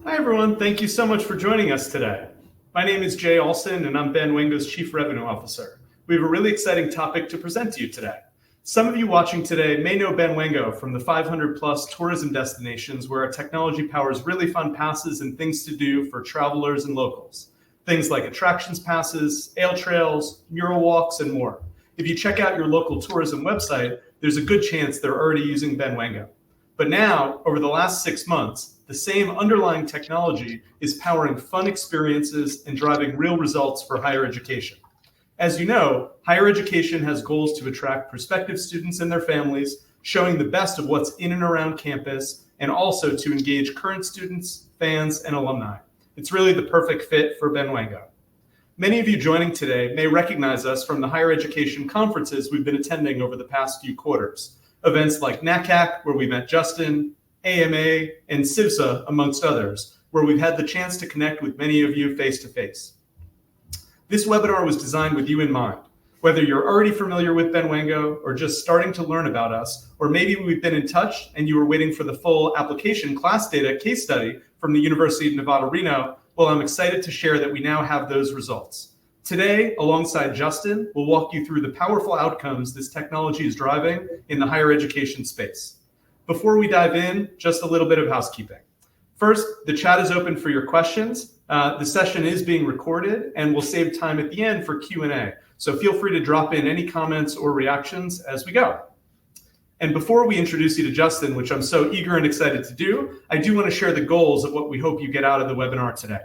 Hi, everyone. Thank you so much for joining us today. My name is Jay Alston, and I'm Bandwango's Chief Revenue Officer. We have a really exciting topic to present to you today. Some of you watching today may know Bandwango from the 500 plus tourism destinations where our technology powers really fun passes and things to do for travelers and locals. Things like attractions passes, ale trails, mural walks, and more. If you check out your local tourism website, there's a good chance they're already using Bandwango. But now, over the last 6 months, the same underlying technology is powering fun experiences and driving real results for higher education. As you know, higher education has goals to attract prospective students and their families, showing the best of what's in and around campus, and also to engage current students, fans, and alumni. It's really the perfect fit for Bandwango. Many of you joining today may recognize us from the higher education conferences we've been attending over the past few quarters. Events like NACAC, where we met Justin, AMA, and CIVSA, amongst others, where we've had the chance to connect with many of you face to face. This webinar was designed with you in mind. Whether you're already familiar with Bandwango or just starting to learn about us, or maybe we've been in touch and you were waiting for the full application class data case study from the University of Nevada, Reno, well, I'm excited to share that we now have those results. Today, alongside Justin, we'll walk you through the powerful outcomes this technology is driving in the higher education space. Before we dive in, just a little bit of housekeeping. First, the chat is open for your questions. The session is being recorded and we'll save time at the end for Q&A. So feel free to drop in any comments or reactions as we go. And before we introduce you to Justin, which I'm so eager and excited to do, I do want to share the goals of what we hope you get out of the webinar today.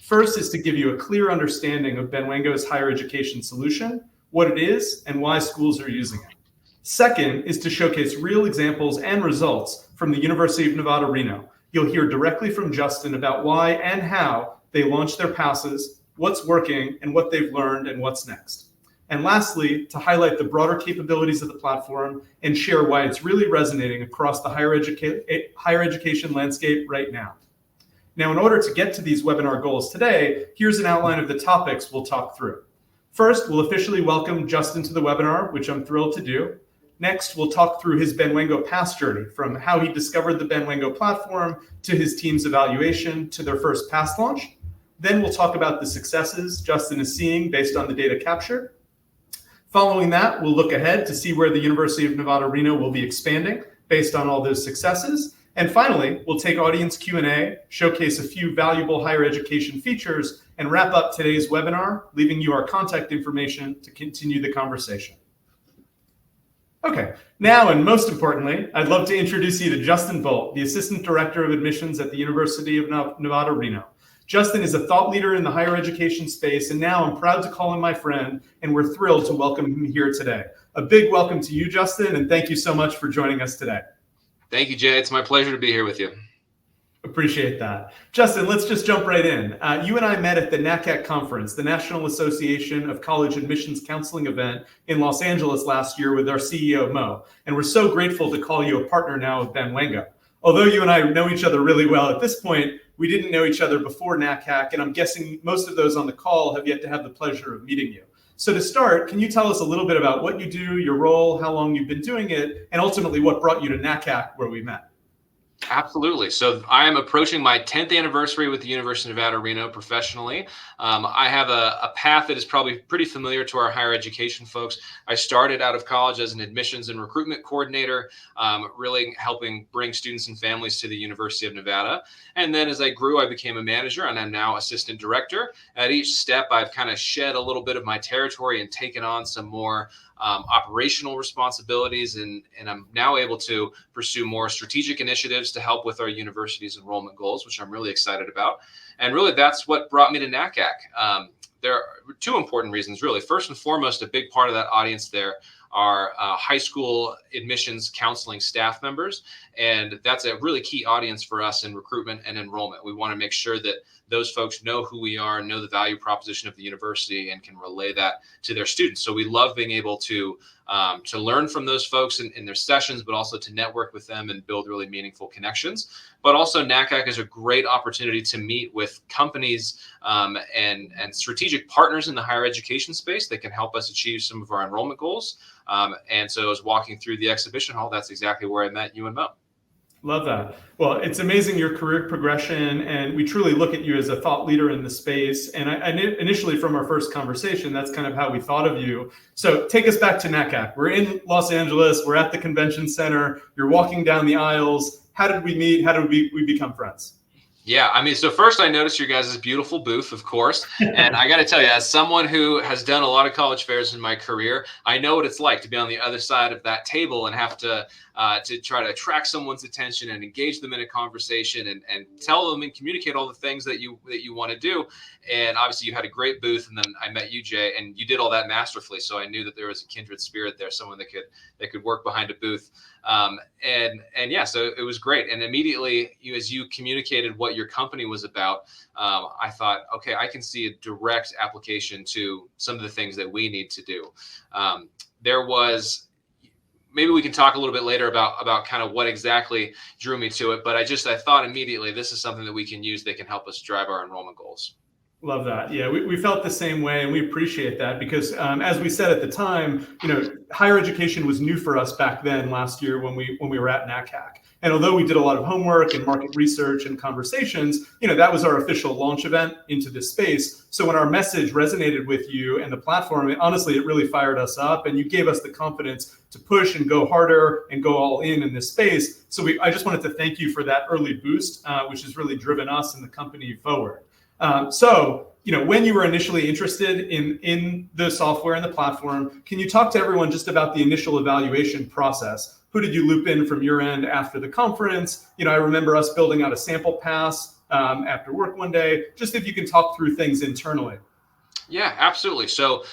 First is to give you a clear understanding of Bandwango's higher education solution, what it is, and why schools are using it. Second is to showcase real examples and results from the University of Nevada, Reno. You'll hear directly from Justin about why and how they launched their passes, what's working, and what they've learned and what's next. And lastly, to highlight the broader capabilities of the platform and share why it's really resonating across the higher education landscape right now. Now, in order to get to these webinar goals today, here's an outline of the topics we'll talk through. First, we'll officially welcome Justin to the webinar, which I'm thrilled to do. Next, we'll talk through his Bandwango pass journey, from how he discovered the Bandwango platform to his team's evaluation to their first pass launch. Then we'll talk about the successes Justin is seeing based on the data captured. Following that, we'll look ahead to see where the University of Nevada, Reno will be expanding based on all those successes. And finally, we'll take audience Q&A, showcase a few valuable higher education features, and wrap up today's webinar, leaving you our contact information to continue the conversation. Okay, now and most importantly, I'd love to introduce you to Justin Bouldt, the Assistant Director of Admissions at the University of Nevada, Reno. Justin is a thought leader in the higher education space, and now I'm proud to call him my friend, and we're thrilled to welcome him here today. A big welcome to you, Justin, and thank you so much for joining us today. Thank you, Jay. It's my pleasure to be here with you. Appreciate that. Justin, let's just jump right in. You and I met at the NACAC conference, the National Association of College Admissions Counseling event in Los Angeles last year with our CEO, Mo. And we're so grateful to call you a partner now with Bandwango. Although you and I know each other really well at this point, we didn't know each other before NACAC, and I'm guessing most of those on the call have yet to have the pleasure of meeting you. So to start, can you tell us a little bit about what you do, your role, how long you've been doing it, and ultimately what brought you to NACAC where we met? Absolutely. So I am approaching my 10th anniversary with the University of Nevada, Reno professionally. I have a path that is probably pretty familiar to our higher education folks. I started out of college as an admissions and recruitment coordinator, really helping bring students and families to the University of Nevada. And then as I grew, I became a manager, and I'm now assistant director. At each step, I've kind of shed a little bit of my territory and taken on some more operational responsibilities, and I'm now able to pursue more strategic initiatives to help with our university's enrollment goals, which I'm really excited about. And really, that's what brought me to NACAC. There are two important reasons, really. First and foremost, a big part of that audience there are high school admissions counseling staff members. And that's a really key audience for us in recruitment and enrollment. We want to make sure that those folks know who we are, know the value proposition of the university, and can relay that to their students. So we love being able to learn from those folks in their sessions, but also to network with them and build really meaningful connections. But also NACAC is a great opportunity to meet with companies and strategic partners in the higher education space that can help us achieve some of our enrollment goals. And so as walking through the exhibition hall, that's exactly where I met you and Mo. Love that. Well, it's amazing your career progression, and we truly look at you as a thought leader in the space. And initially, from our first conversation, that's kind of how we thought of you. So take us back to NACAC. We're in Los Angeles. We're at the convention center. You're walking down the aisles. How did we meet? How did we become friends? Yeah, I mean, so first I noticed your guys' beautiful booth, of course. And I got to tell you, as someone who has done a lot of college fairs in my career, I know what it's like to be on the other side of that table and have to try to attract someone's attention and engage them in a conversation and tell them and communicate all the things that you want to do. And obviously you had a great booth, and then I met you, Jay, and you did all that masterfully. So I knew that there was a kindred spirit there, someone that could work behind a booth. And yeah, so it was great. And immediately, as you communicated what your company was about, I thought, okay, I can see a direct application to some of the things that we need to do. There was, maybe we can talk a little bit later about kind of what exactly drew me to it, but I thought immediately this is something that we can use that can help us drive our enrollment goals. Love that. Yeah, we felt the same way, and we appreciate that because, as we said at the time, higher education was new for us back then last year when we were at NACAC. And although we did a lot of homework and market research and conversations, that was our official launch event into this space. So when our message resonated with you and the platform, honestly, it really fired us up, and you gave us the confidence to push and go harder and go all in this space. So I just wanted to thank you for that early boost, which has really driven us and the company forward. So, when you were initially interested in the software and the platform, can you talk to everyone just about the initial evaluation process? Who did you loop in from your end after the conference? I remember us building out a sample pass after work one day, just if you can talk through things internally. Yeah, absolutely. So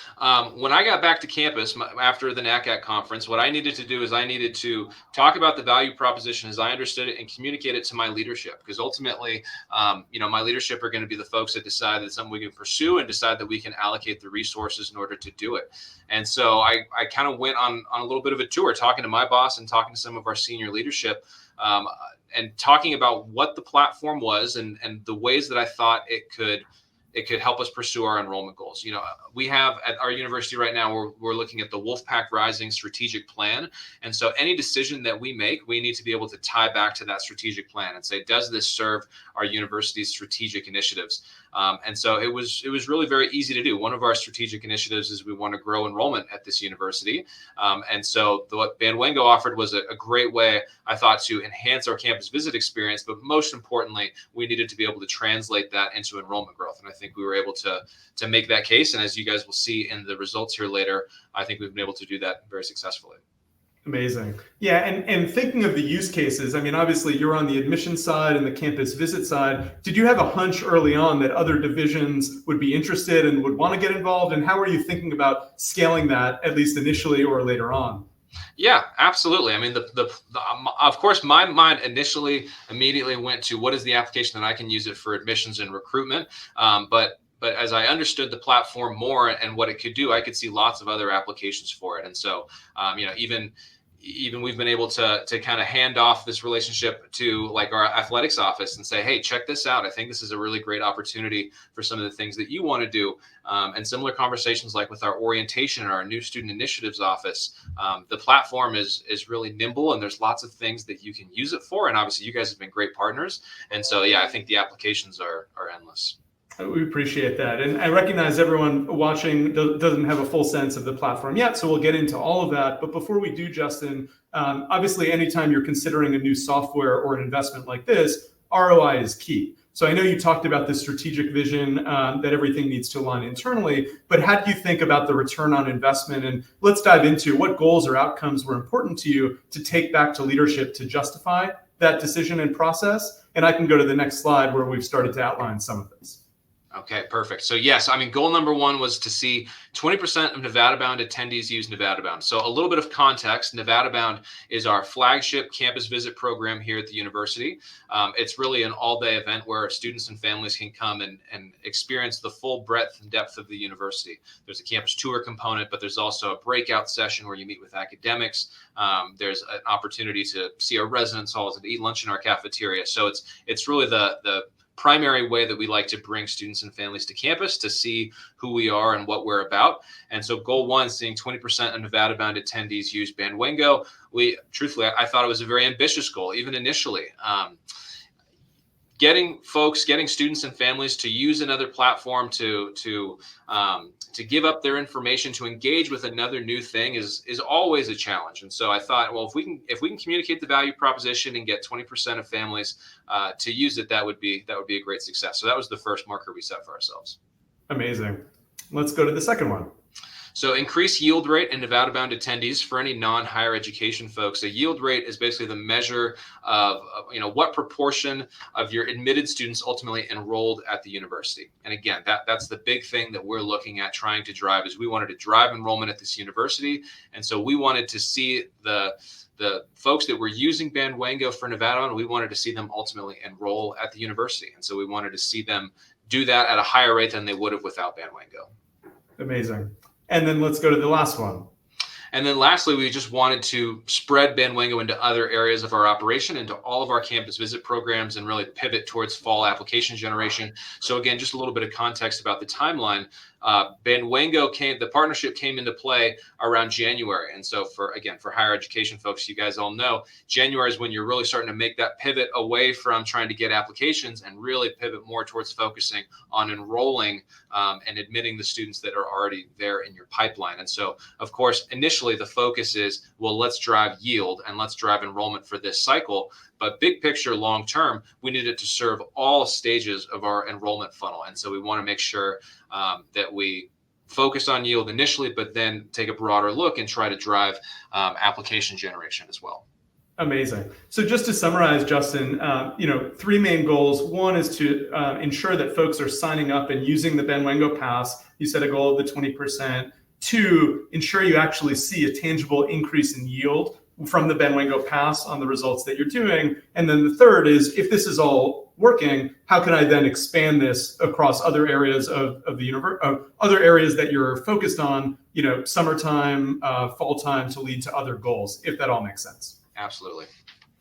when I got back to campus after the NACAC conference, what I needed to do is I needed to talk about the value proposition as I understood it and communicate it to my leadership. Because ultimately, my leadership are going to be the folks that decide that it's something we can pursue and decide that we can allocate the resources in order to do it. And so I kind of went on a little bit of a tour, talking to my boss and talking to some of our senior leadership, and talking about what the platform was and the ways that I thought it could help us pursue our enrollment goals. We have at our university right now, we're looking at the Wolfpack Rising strategic plan. And so any decision that we make, we need to be able to tie back to that strategic plan and say, does this serve our university's strategic initiatives? And so it was really very easy to do. One of our strategic initiatives is we want to grow enrollment at this university. And so what Bandwango offered was a great way, I thought, to enhance our campus visit experience. But most importantly, we needed to be able to translate that into enrollment growth. And I think we were able to make that case. And as you guys will see in the results here later, I think we've been able to do that very successfully. Amazing. Yeah. And thinking of the use cases, I mean, obviously you're on the admission side and the campus visit side. Did you have a hunch early on that other divisions would be interested and would want to get involved? And how are you thinking about scaling that, at least initially or later on? Yeah, absolutely. I mean, of course, my mind immediately went to what is the application that I can use it for admissions and recruitment. But as I understood the platform more and what it could do, I could see lots of other applications for it. And so, even we've been able to kind of hand off this relationship to like our athletics office and say, hey, check this out. I think this is a really great opportunity for some of the things that you want to do. And similar conversations like with our orientation and our new student initiatives office. The platform is really nimble, and there's lots of things that you can use it for. And obviously you guys have been great partners. And so, yeah, I think the applications are endless. We appreciate that. And I recognize everyone watching doesn't have a full sense of the platform yet, so we'll get into all of that. But before we do, Justin, obviously, anytime you're considering a new software or an investment like this, ROI is key. So I know you talked about the strategic vision that everything needs to align internally, but how do you think about the return on investment? And let's dive into what goals or outcomes were important to you to take back to leadership to justify that decision and process. And I can go to the next slide where we've started to outline some of this. Okay, perfect. So yes, I mean, goal number one was to see 20% of Nevada-bound attendees use Nevada-bound. So a little bit of context, Nevada-bound is our flagship campus visit program here at the university. It's really an all-day event where students and families can come and experience the full breadth and depth of the university. There's a campus tour component, but there's also a breakout session where you meet with academics. There's an opportunity to see our residence halls and eat lunch in our cafeteria. So it's really the primary way that we like to bring students and families to campus to see who we are and what we're about. And so goal one, seeing 20% of Nevada-bound attendees use Bandwango. Truthfully, I thought it was a very ambitious goal, even initially. Getting students and families to use another platform to give up their information, to engage with another new thing is always a challenge. And so I thought, well, if we can communicate the value proposition and get 20% of families to use it, that would be a great success. So that was the first marker we set for ourselves. Amazing. Let's go to the second one. So increase yield rate in Nevada-bound attendees. For any non-higher education folks, a yield rate is basically the measure of what proportion of your admitted students ultimately enrolled at the university. And again, that's the big thing that we're looking at trying to drive, is we wanted to drive enrollment at this university. And so we wanted to see the folks that were using Bandwango for Nevada, and we wanted to see them ultimately enroll at the university. And so we wanted to see them do that at a higher rate than they would have without Bandwango. Amazing. And then let's go to the last one. And then lastly, we just wanted to spread Bandwango into other areas of our operation, into all of our campus visit programs, and really pivot towards fall application generation. So again, just a little bit of context about the timeline. Bandwango the partnership came into play around January. And so for higher education folks, you guys all know, January is when you're really starting to make that pivot away from trying to get applications and really pivot more towards focusing on enrolling and admitting the students that are already there in your pipeline. And so, of course, initially the focus is, well, let's drive yield and let's drive enrollment for this cycle. But big picture, long term, we need it to serve all stages of our enrollment funnel. And so we want to make sure that we focus on yield initially, but then take a broader look and try to drive application generation as well. Amazing. So just to summarize, Justin, three main goals. One is to ensure that folks are signing up and using the Bandwango Pass. You set a goal of the 20%. Two, ensure you actually see a tangible increase in yield from the Bandwango Pass on the results that you're doing. And then the third is, if this is all working, how can I then expand this across other areas of the universe, other areas that you're focused on, summertime, fall time, to lead to other goals, if that all makes sense. Absolutely.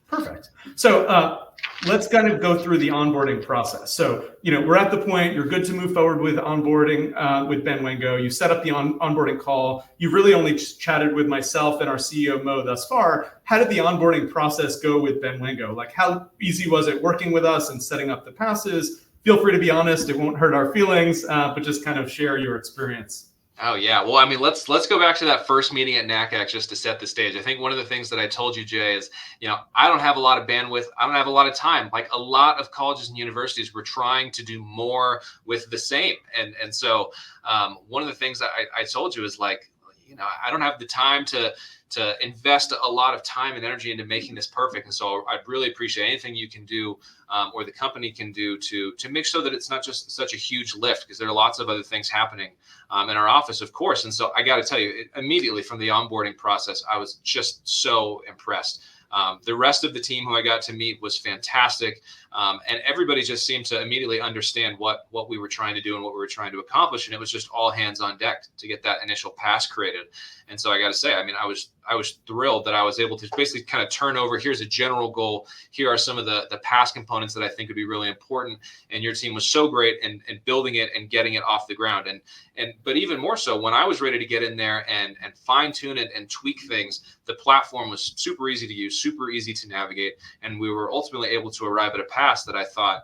Perfect. So let's kind of go through the onboarding process. So, we're at the point you're good to move forward with onboarding with Bandwango. You set up the onboarding call. You've really only chatted with myself and our CEO, Mo, thus far. How did the onboarding process go with Bandwango? Like, how easy was it working with us and setting up the passes? Feel free to be honest. It won't hurt our feelings, but just kind of share your experience. Oh yeah. Well, I mean, let's go back to that first meeting at NACAC just to set the stage. I think one of the things that I told you, Jay, is, I don't have a lot of bandwidth. I don't have a lot of time. Like a lot of colleges and universities, we're trying to do more with the same. And so one of the things that I told you is like, I don't have the time to invest a lot of time and energy into making this perfect. And so I'd really appreciate anything you can do or the company can do to make sure that it's not just such a huge lift, because there are lots of other things happening in our office, of course. And so I got to tell you, immediately from the onboarding process, I was just so impressed. The rest of the team who I got to meet was fantastic. And everybody just seemed to immediately understand what we were trying to do and what we were trying to accomplish. And it was just all hands on deck to get that initial pass created. And so I got to say, I mean, I was thrilled that I was able to basically kind of turn over, here's a general goal. Here are some of the pass components that I think would be really important. And your team was so great in building it and getting it off the ground. But even more so, when I was ready to get in there and fine tune it and tweak things, the platform was super easy to use, super easy to navigate. And we were ultimately able to arrive at a pass that I thought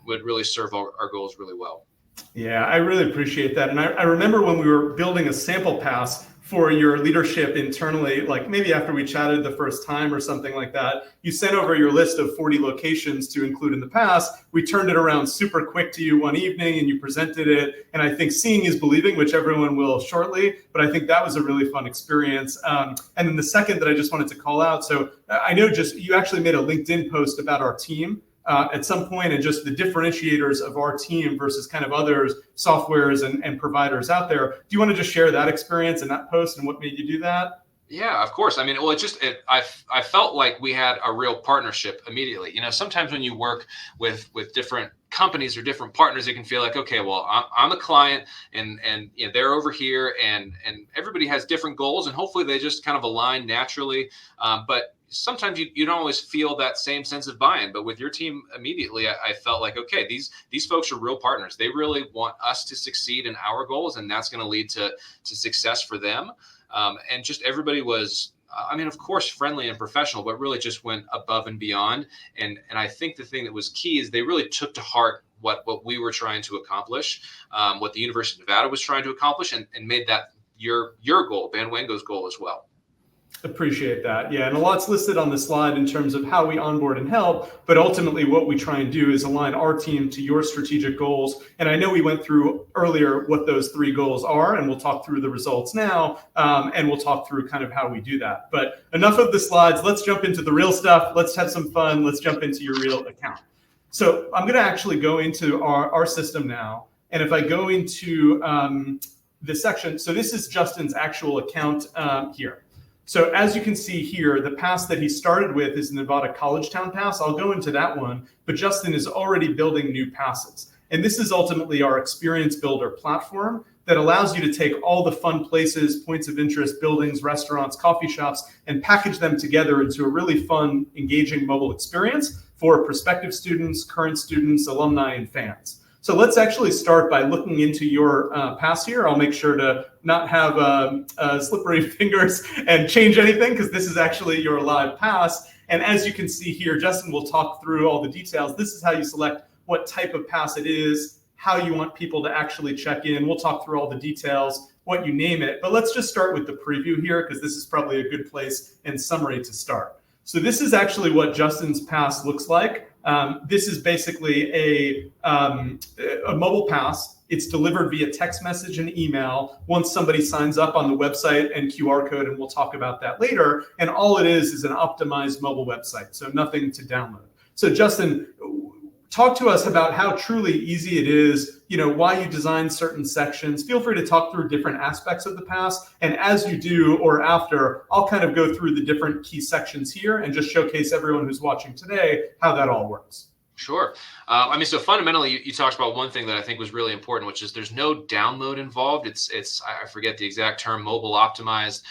would really serve our goals really well. Yeah, I really appreciate that. And I remember when we were building a sample pass for your leadership internally, like maybe after we chatted the first time or something like that, you sent over your list of 40 locations to include in the pass. We turned it around super quick to you one evening and you presented it. And I think seeing is believing, which everyone will shortly, but I think that was a really fun experience. And then the second that I just wanted to call out, so I know you actually made a LinkedIn post about our team at some point, and just the differentiators of our team versus kind of others, softwares and providers out there. Do you want to just share that experience and that post and what made you do that? Yeah, of course. I mean, well, I felt like we had a real partnership immediately. Sometimes when you work with different companies or different partners, it can feel like, okay, well, I'm a client and they're over here and everybody has different goals and hopefully they just kind of align naturally. But sometimes you don't always feel that same sense of buy-in, but with your team immediately, I felt like, okay, these folks are real partners. They really want us to succeed in our goals, and that's going to lead to success for them. And just everybody was, I mean, of course, friendly and professional, but really just went above and beyond. And I think the thing that was key is they really took to heart what we were trying to accomplish, what the University of Nevada was trying to accomplish, and made that your goal, Bandwango's goal as well. Appreciate that. Yeah, and a lot's listed on the slide in terms of how we onboard and help, but ultimately what we try and do is align our team to your strategic goals. And I know we went through earlier what those 3 goals are, and we'll talk through the results now, and we'll talk through kind of how we do that. But enough of the slides. Let's jump into the real stuff. Let's have some fun. Let's jump into your real account. So I'm going to actually go into our system now. And if I go into this section, so this is Justin's actual account here. So as you can see here, the pass that he started with is Nevada College Town Pass. I'll go into that one, but Justin is already building new passes. And this is ultimately our experience builder platform that allows you to take all the fun places, points of interest, buildings, restaurants, coffee shops, and package them together into a really fun, engaging mobile experience for prospective students, current students, alumni, and fans. So let's actually start by looking into your pass here. I'll make sure to not have slippery fingers and change anything, because this is actually your live pass. And as you can see here, Justin will talk through all the details. This is how you select what type of pass it is, how you want people to actually check in. We'll talk through all the details, what you name it. But let's just start with the preview here, because this is probably a good place and summary to start. So this is actually what Justin's pass looks like. This is basically a mobile pass. It's delivered via text message and email once somebody signs up on the website and QR code, and we'll talk about that later. And all it is an optimized mobile website, so nothing to download. So Justin, talk to us about how truly easy it is, why you design certain sections. Feel free to talk through different aspects of the pass. And as you do, or after, I'll kind of go through the different key sections here and just showcase everyone who's watching today how that all works. Sure. So fundamentally, you talked about one thing that I think was really important, which is there's no download involved. It's I forget the exact term, mobile optimized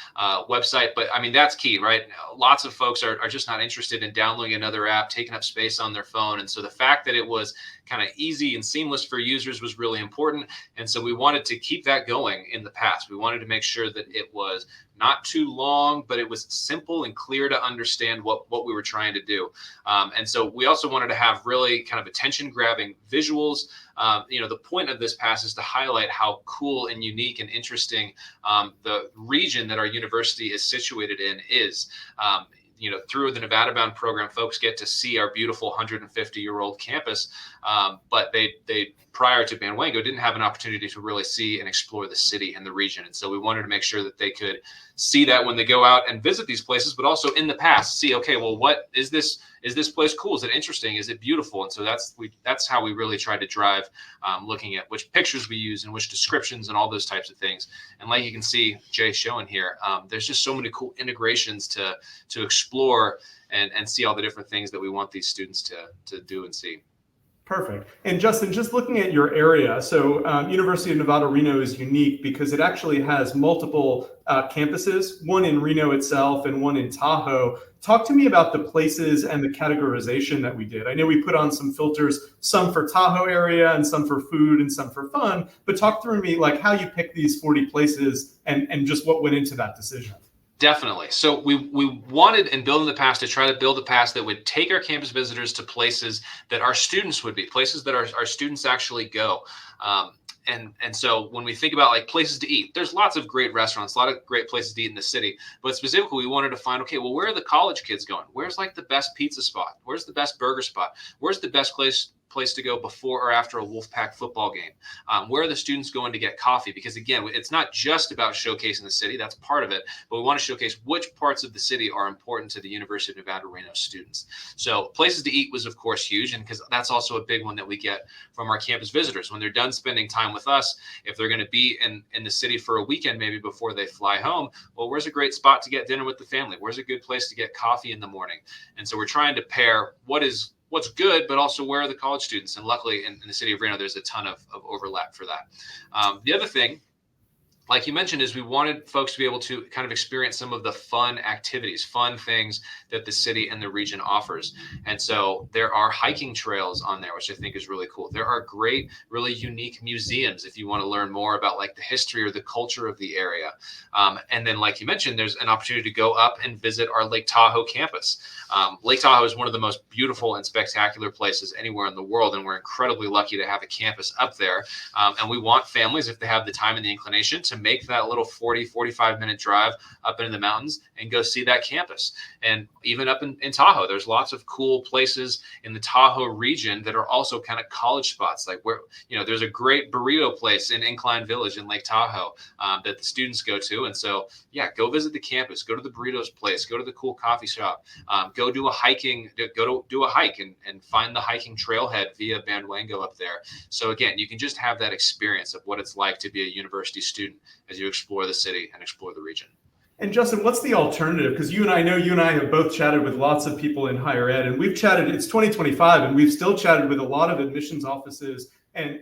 website, but I mean, that's key, right? Lots of folks are just not interested in downloading another app, taking up space on their phone. And so the fact that it was kind of easy and seamless for users was really important. And so we wanted to keep that going in the past. We wanted to make sure that it was not too long, but it was simple and clear to understand what we were trying to do. And so we also wanted to have really kind of attention-grabbing visuals. The point of this pass is to highlight how cool and unique and interesting the region that our university is situated in is. Through the Nevada Bound program, folks get to see our beautiful 150-year-old campus, but they prior to Bandwango didn't have an opportunity to really see and explore the city and the region. And so we wanted to make sure that they could see that when they go out and visit these places, but also in the past see, okay, well, what is this? Is this place cool? Is it interesting? Is it beautiful? And so that's how we really tried to drive, looking at which pictures we use and which descriptions and all those types of things. And like you can see Jay showing here, there's just so many cool integrations to explore and see all the different things that we want these students to do and see. Perfect. And Justin, just looking at your area, so University of Nevada, Reno is unique because it actually has multiple campuses, one in Reno itself and one in Tahoe. Talk to me about the places and the categorization that we did. I know we put on some filters, some for Tahoe area and some for food and some for fun, but talk through me like how you picked these 40 places and just what went into that decision. Definitely. So we wanted in building the pass to try to build a pass that would take our campus visitors to places that our students would be, places that our students actually go. And so when we think about like places to eat, there's lots of great restaurants, a lot of great places to eat in the city. But specifically, we wanted to find, okay, well, where are the college kids going? Where's like the best pizza spot? Where's the best burger spot? Where's the best place to go before or after a Wolfpack football game? Where are the students going to get coffee? Because again, it's not just about showcasing the city, that's part of it, but we want to showcase which parts of the city are important to the University of Nevada, Reno students. So places to eat was of course huge, and because that's also a big one that we get from our campus visitors. When they're done spending time with us, if they're going to be in the city for a weekend, maybe before they fly home, well, where's a great spot to get dinner with the family? Where's a good place to get coffee in the morning? And so we're trying to pair what's good, but also where are the college students? And luckily in the city of Reno, there's a ton of overlap for that. The other thing, like you mentioned, is we wanted folks to be able to kind of experience some of the fun activities, fun things that the city and the region offers. And so there are hiking trails on there, which I think is really cool. There are great, really unique museums if you want to learn more about like the history or the culture of the area. And then, like you mentioned, there's an opportunity to go up and visit our Lake Tahoe campus. Lake Tahoe is one of the most beautiful and spectacular places anywhere in the world, and we're incredibly lucky to have a campus up there. And we want families, if they have the time and the inclination, to make that little 45-minute drive up into the mountains and go see that campus. And even up in Tahoe, there's lots of cool places in the Tahoe region that are also kind of college spots. Like where, there's a great burrito place in Incline Village in Lake Tahoe that the students go to. And so, yeah, go visit the campus, go to the burritos place, go to the cool coffee shop, go do a hike and find the hiking trailhead via Bandwango up there. So again, you can just have that experience of what it's like to be a university student as you explore the city and explore the region. And Justin, what's the alternative? Because you and I have both chatted with lots of people in higher ed, and we've chatted, it's 2025, and we've still chatted with a lot of admissions offices and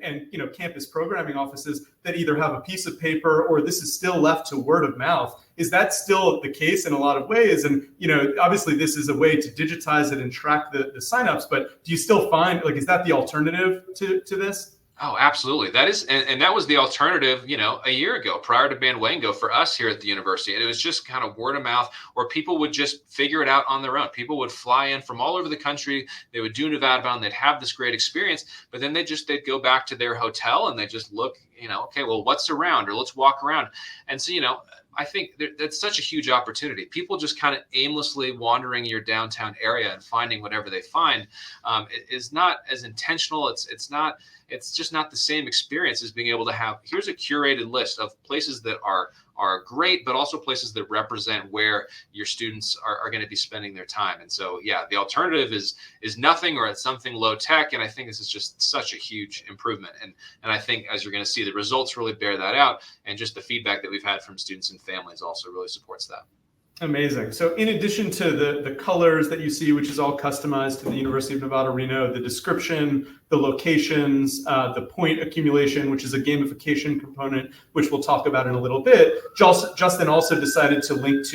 campus programming offices that either have a piece of paper or this is still left to word of mouth. Is that still the case in a lot of ways? And, obviously this is a way to digitize it and track the signups, but do you still find, is that the alternative to this? Oh, absolutely. That is, and that was the alternative, a year ago prior to Bandwango for us here at the university. And it was just kind of word of mouth, or people would just figure it out on their own. People would fly in from all over the country. They would do Nevada bound. They'd have this great experience, but then they'd go back to their hotel and they just look, okay, well, what's around, or let's walk around. And so, I think that's such a huge opportunity. People just kind of aimlessly wandering your downtown area and finding whatever they find is not as intentional. It's just not the same experience as being able to have, here's a curated list of places that are great, but also places that represent where your students are going to be spending their time. And so, yeah, the alternative is nothing, or it's something low tech. And I think this is just such a huge improvement. And I think, as you're going to see, the results really bear that out. And just the feedback that we've had from students and families also really supports that. Amazing. So in addition to the colors that you see, which is all customized to the University of Nevada, Reno, the description, the locations, the point accumulation, which is a gamification component, which we'll talk about in a little bit. Justin also decided to link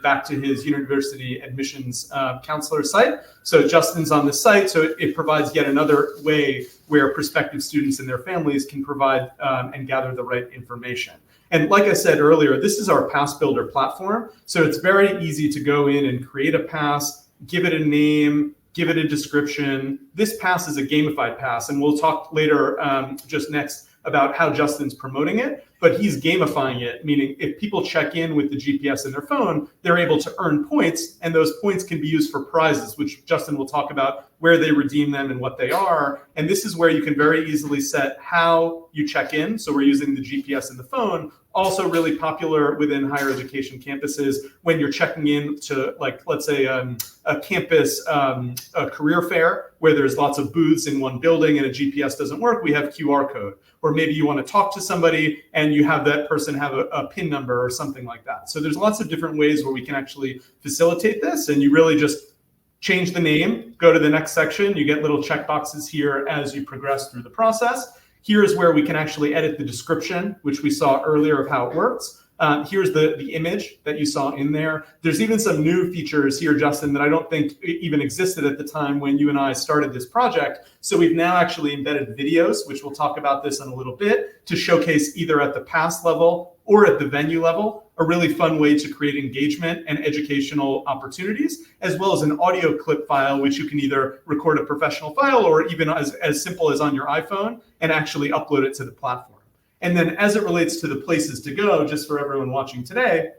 back to his university admissions counselor site. So Justin's on the site, so it provides yet another way where prospective students and their families can provide and gather the right information. And like I said earlier, this is our pass builder platform. So it's very easy to go in and create a pass, give it a name, give it a description. This pass is a gamified pass, and we'll talk later just next about how Justin's promoting it, but he's gamifying it, meaning if people check in with the GPS in their phone, they're able to earn points, and those points can be used for prizes, which Justin will talk about where they redeem them and what they are. And this is where you can very easily set how you check in. So we're using the GPS in the phone, also really popular within higher education campuses when you're checking in to, let's say a campus a career fair where there's lots of booths in one building and a GPS doesn't work, we have QR code. Or maybe you want to talk to somebody and you have that person have a PIN number or something like that. So there's lots of different ways where we can actually facilitate this, and you really just change the name, go to the next section. You get little checkboxes here as you progress through the process. Here is where we can actually edit the description, which we saw earlier of how it works. Here's the image that you saw in there. There's even some new features here, Justin, that I don't think even existed at the time when you and I started this project. So we've now actually embedded videos, which we'll talk about this in a little bit, to showcase either at the pass level or at the venue level, a really fun way to create engagement and educational opportunities, as well as an audio clip file, which you can either record a professional file or even as simple as on your iPhone and actually upload it to the platform. And then as it relates to the places to go, just for everyone watching today,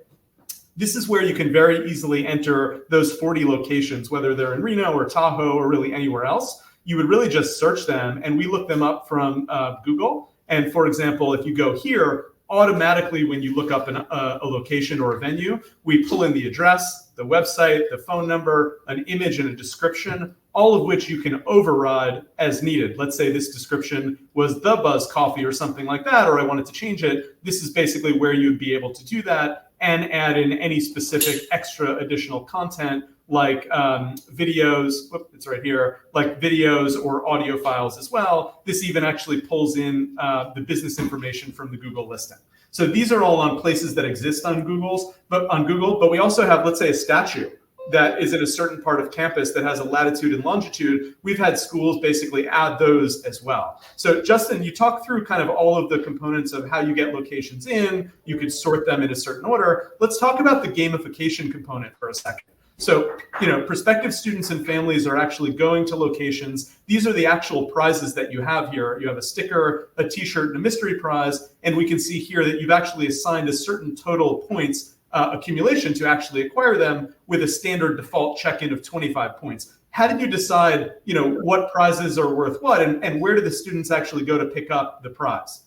this is where you can very easily enter those 40 locations, whether they're in Reno or Tahoe or really anywhere else. You would really just search them, and we look them up from Google. And for example, if you go here, automatically when you look up a location or a venue, we pull in the address, the website, the phone number, an image, and a description, all of which you can override as needed. Let's say this description was the Buzz Coffee or something like that, or I wanted to change it. This is basically where you'd be able to do that and add in any specific extra additional content like videos, it's right here, like videos or audio files as well. This even actually pulls in the business information from the Google listing. So these are all on places that exist on Google, but we also have, let's say, a statue that is in a certain part of campus that has a latitude and longitude. We've had schools basically add those as well. So Justin, you talk through kind of all of the components of how you get locations in. You could sort them in a certain order. Let's talk about the gamification component for a second. So, prospective students and families are actually going to locations. These are the actual prizes that you have here. You have a sticker, a t-shirt, and a mystery prize. And we can see here that you've actually assigned a certain total points accumulation to actually acquire them with a standard default check-in of 25 points. How did you decide, what prizes are worth what, and where do the students actually go to pick up the prize?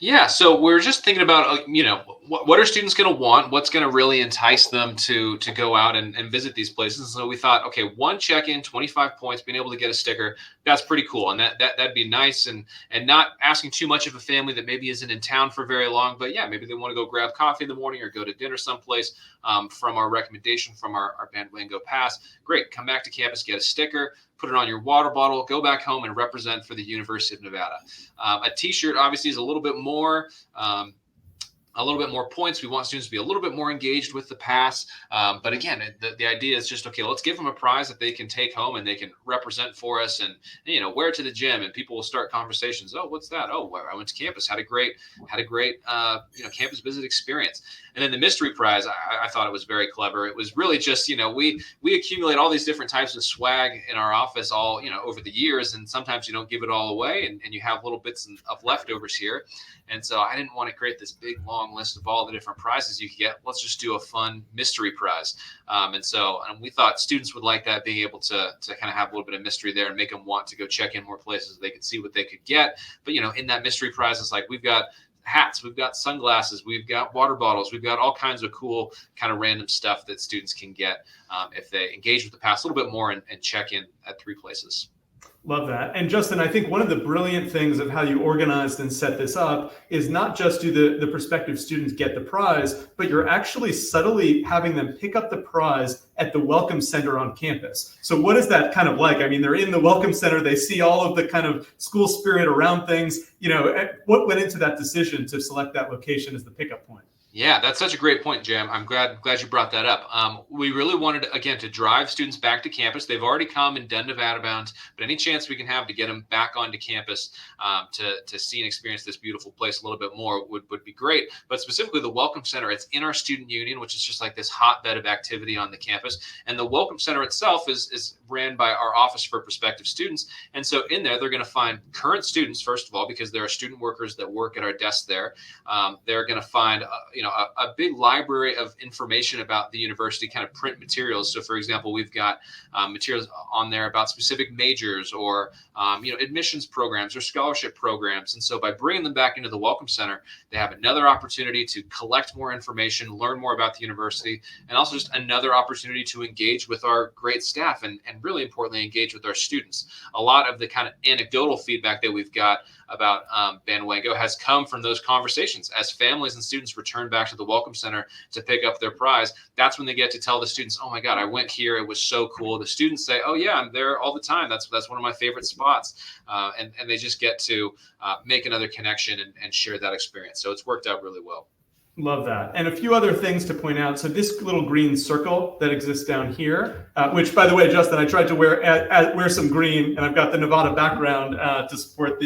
Yeah, so we're just thinking about, what are students going to want? What's going to really entice them to go out and visit these places? So we thought, okay, one check-in, 25 points, being able to get a sticker, that's pretty cool. And that'd be nice, and not asking too much of a family that maybe isn't in town for very long. But yeah, maybe they want to go grab coffee in the morning or go to dinner someplace from our recommendation from our Bandwango pass. Great, come back to campus, get a sticker, put it on your water bottle, go back home and represent for the University of Nevada. A t-shirt obviously is a little bit more points. We want students to be a little bit more engaged with the pass. But again, the idea is just, okay, let's give them a prize that they can take home and they can represent for us and, wear it to the gym, and people will start conversations. Oh, what's that? Oh, I went to campus, had a great campus visit experience. And then the mystery prize, I thought it was very clever. It was really just, we accumulate all these different types of swag in our office all, over the years. And sometimes you don't give it all away and you have little bits of leftovers here. And so I didn't want to create this big, long list of all the different prizes you could get. Let's just do a fun mystery prize. And we thought students would like that, being able to kind of have a little bit of mystery there and make them want to go check in more places so they could see what they could get. But, in that mystery prize, it's like we've got hats, we've got sunglasses, we've got water bottles, we've got all kinds of cool kind of random stuff that students can get if they engage with the pass a little bit more and check in at 3 places. Love that. And Justin, I think one of the brilliant things of how you organized and set this up is not just do the prospective students get the prize, but you're actually subtly having them pick up the prize at the Welcome Center on campus. So what is that kind of like? I mean, they're in the Welcome Center, they see all of the kind of school spirit around things. What went into that decision to select that location as the pickup point? Yeah, that's such a great point, Jam. I'm glad you brought that up. We really wanted, again, to drive students back to campus. They've already come and done Nevada Bound, but any chance we can have to get them back onto campus to see and experience this beautiful place a little bit more would be great. But specifically the Welcome Center, it's in our student union, which is just like this hotbed of activity on the campus. And the Welcome Center itself is ran by our Office for Prospective Students. And so in there, they're going to find current students, first of all, because there are student workers that work at our desk there. They're going to find, a big library of information about the university, kind of print materials. So for example, we've got materials on there about specific majors or, admissions programs or scholarship programs. And so by bringing them back into the Welcome Center, they have another opportunity to collect more information, learn more about the university, and also just another opportunity to engage with our great staff and really importantly, engage with our students. A lot of the kind of anecdotal feedback that we've got about Bandwango has come from those conversations. As families and students return back to the Welcome Center to pick up their prize, that's when they get to tell the students, oh my God, I went here, it was so cool. The students say, oh yeah, I'm there all the time. That's one of my favorite spots. And they just get to make another connection and share that experience. So it's worked out really well. Love that. And a few other things to point out. So this little green circle that exists down here, which by the way, Justin, I tried to wear some green, and I've got the Nevada background to support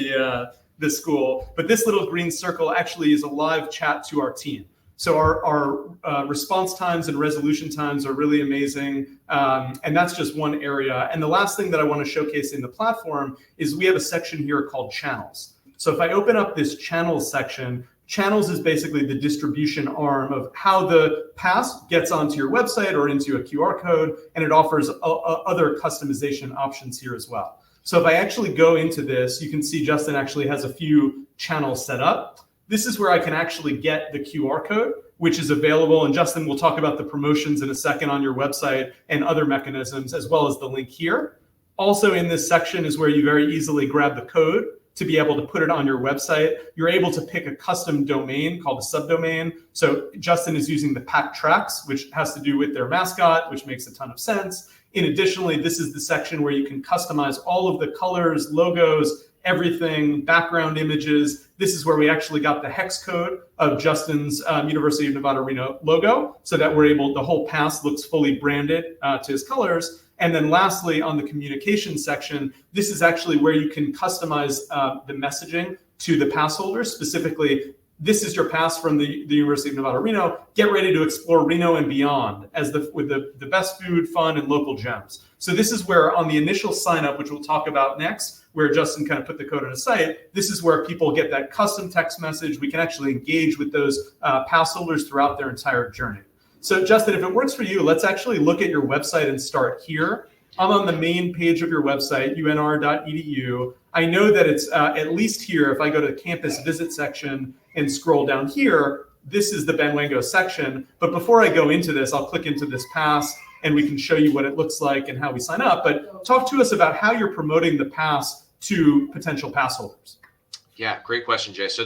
this school. But this little green circle actually is a live chat to our team. So our response times and resolution times are really amazing. And that's just one area. And the last thing that I want to showcase in the platform is we have a section here called channels. So if I open up this channels section, channels is basically the distribution arm of how the pass gets onto your website or into a QR code, and it offers other customization options here as well. So if I actually go into this, you can see Justin actually has a few channels set up. This is where I can actually get the QR code, which is available. And Justin, we'll talk about the promotions in a second on your website and other mechanisms, as well as the link here. Also in this section is where you very easily grab the code to be able to put it on your website. You're able to pick a custom domain called a subdomain. So Justin is using the Pack Tracks, which has to do with their mascot, which makes a ton of sense. In additionally, this is the section where you can customize all of the colors, logos, everything, background images. This is where we actually got the hex code of Justin's University of Nevada, Reno logo, so that the whole pass looks fully branded to his colors. And then lastly, on the communication section, this is actually where you can customize the messaging to the pass holders. Specifically, this is your pass from the University of Nevada, Reno. Get ready to explore Reno and beyond with the best food, fun, and local gems. So this is where on the initial sign up, which we'll talk about next, where Justin kind of put the code on his site, this is where people get that custom text message. We can actually engage with those pass holders throughout their entire journey. So Justin, if it works for you, let's actually look at your website and start here. I'm on the main page of your website, unr.edu. I know that it's at least here, if I go to the campus visit section and scroll down here, this is the Bandwango section. But before I go into this, I'll click into this pass and we can show you what it looks like and how we sign up. But talk to us about how you're promoting the pass to potential pass holders. Yeah, great question, Jay. So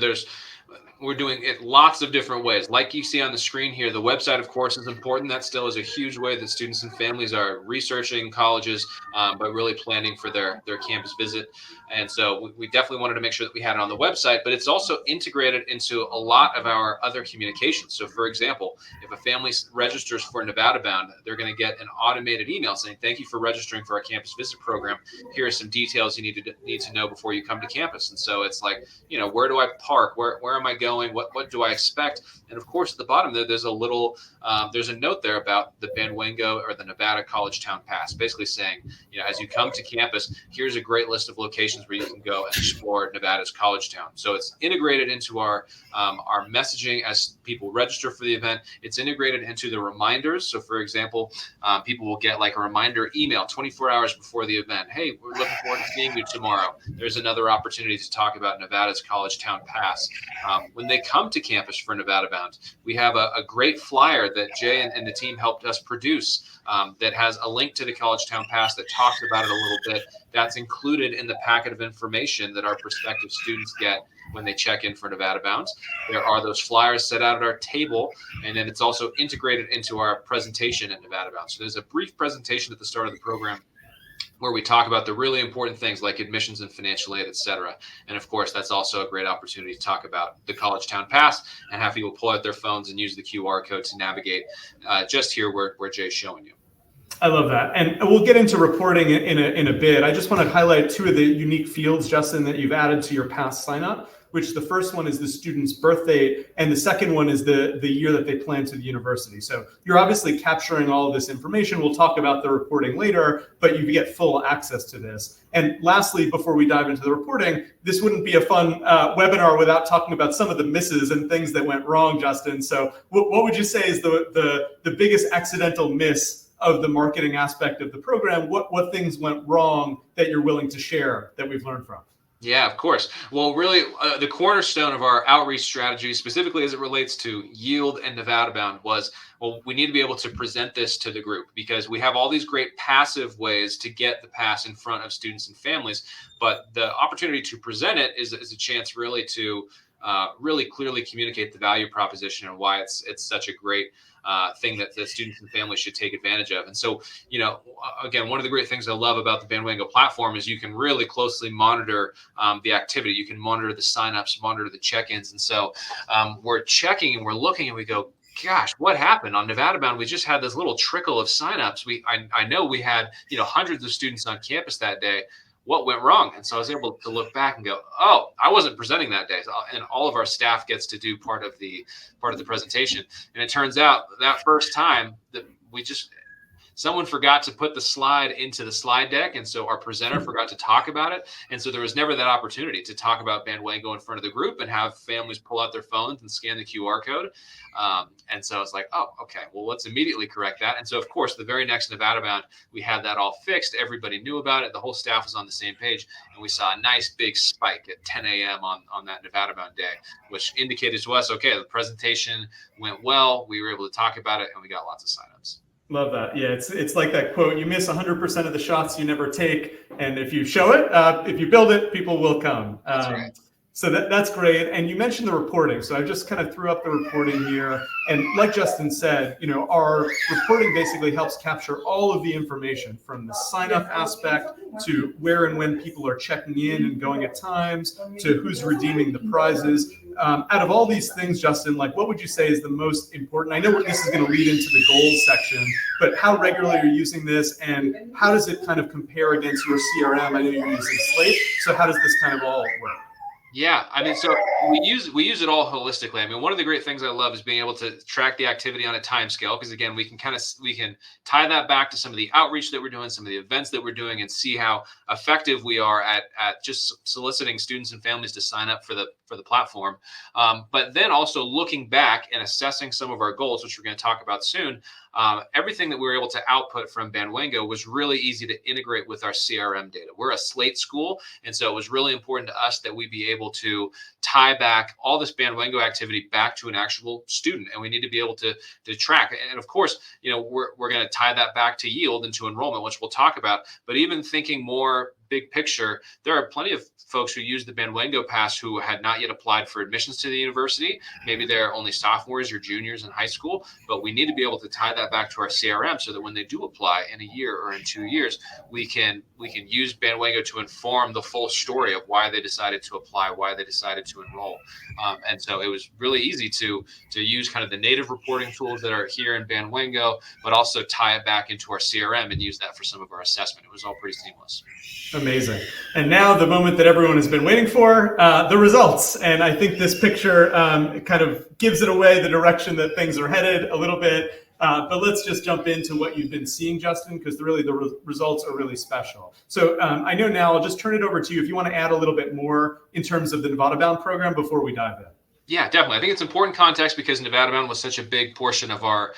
we're doing it lots of different ways. Like you see on the screen here, the website, of course, is important. That still is a huge way that students and families are researching colleges, but really planning for their campus visit. And so we definitely wanted to make sure that we had it on the website, but it's also integrated into a lot of our other communications. So for example, if a family registers for Nevada Bound, they're going to get an automated email saying, thank you for registering for our campus visit program. Here are some details you need to know before you come to campus. And so it's like, where do I park? Where am I going? What do I expect? And of course, at the bottom there's a note there about the Bandwango or the Nevada College Town Pass, basically saying, as you come to campus, here's a great list of locations where you can go and explore Nevada's college town. So it's integrated into our messaging as people register for the event. It's integrated into the reminders. So for example, people will get like a reminder email 24 hours before the event. Hey, we're looking forward to seeing you tomorrow. There's another opportunity to talk about Nevada's College Town Pass. When they come to campus for Nevada Bound, we have a great flyer that Jay and the team helped us produce that has a link to the College Town Pass that talks about it a little bit. That's included in the packet of information that our prospective students get when they check in for Nevada Bound. There are those flyers set out at our table, and then it's also integrated into our presentation at Nevada Bound. So there's a brief presentation at the start of the program where we talk about the really important things like admissions and financial aid, et cetera. And of course, that's also a great opportunity to talk about the College Town Pass and have people pull out their phones and use the QR code to navigate just here where Jay's showing you. I love that. And we'll get into reporting in a bit. I just want to highlight two of the unique fields, Justin, that you've added to your pass sign up, which the first one is the student's birth date, and the second one is the year that they plan to the university. So you're obviously capturing all of this information. We'll talk about the reporting later, but you get full access to this. And lastly, before we dive into the reporting, this wouldn't be a fun webinar without talking about some of the misses and things that went wrong, Justin. So what would you say is the biggest accidental miss of the marketing aspect of the program? What things went wrong that you're willing to share that we've learned from? Yeah, of course. Well, really, the cornerstone of our outreach strategy, specifically as it relates to yield and Nevada Bound, was, we need to be able to present this to the group because we have all these great passive ways to get the pass in front of students and families. But the opportunity to present it is a chance really to really clearly communicate the value proposition and why it's such a great thing that the students and families should take advantage of. And so, again, one of the great things I love about the Bandwango platform is you can really closely monitor the activity. You can monitor the signups, monitor the check-ins. And so we're checking and we're looking and we go, gosh, what happened on Nevada Bound? We just had this little trickle of signups. I know we had, hundreds of students on campus that day. What went wrong? And so I was able to look back and go, oh, I wasn't presenting that day. And all of our staff gets to do part of the presentation. And it turns out that first time that someone forgot to put the slide into the slide deck. And so our presenter forgot to talk about it. And so there was never that opportunity to talk about Bandwango in front of the group and have families pull out their phones and scan the QR code. And so I was like, oh, okay, well, let's immediately correct that. And so, of course, the very next Nevada Bound, we had that all fixed. Everybody knew about it. The whole staff was on the same page. And we saw a nice big spike at 10 a.m. on that Nevada Bound day, which indicated to us, okay, the presentation went well. We were able to talk about it and we got lots of signups. Love that. Yeah, it's like that quote, you miss 100% of the shots you never take. And if you show it, if you build it, people will come. That's right. So that's great. And you mentioned the reporting. So I just kind of threw up the reporting here. And like Justin said, our reporting basically helps capture all of the information from the sign up aspect to where and when people are checking in and going at times to who's redeeming the prizes. Out of all these things, Justin, what would you say is the most important? I know this is going to lead into the goals section, but how regularly are you using this and how does it kind of compare against your CRM? I know you're using Slate. So how does this kind of all work? Yeah, so we use it all holistically. One of the great things I love is being able to track the activity on a time scale, because again, we can tie that back to some of the outreach that we're doing, some of the events that we're doing, and see how effective we are at just soliciting students and families to sign up for the platform. But then also looking back and assessing some of our goals, which we're going to talk about soon. Everything that we were able to output from Bandwango was really easy to integrate with our CRM data. We're a Slate school, and so it was really important to us that we be able to tie back all this Bandwango activity back to an actual student, and we need to be able to track. And of course, we're going to tie that back to yield and to enrollment, which we'll talk about. But even thinking more big picture, there are plenty of folks who use the Bandwango Pass who had not yet applied for admissions to the university. Maybe they're only sophomores or juniors in high school, but we need to be able to tie that back to our CRM so that when they do apply in a year or in 2 years, we can use Bandwango to inform the full story of why they decided to apply, why they decided to enroll. And so it was really easy to use kind of the native reporting tools that are here in Bandwango, but also tie it back into our CRM and use that for some of our assessment. It was all pretty seamless. Amazing. And now the moment that everyone has been waiting for, the results. And I think this picture kind of gives it away, the direction that things are headed a little bit. But let's just jump into what you've been seeing, Justin, because the results are really special. So I know now I'll just turn it over to you if you want to add a little bit more in terms of the Nevada Bound program before we dive in. Yeah, definitely. I think it's important context because Nevada Bound was such a big portion of our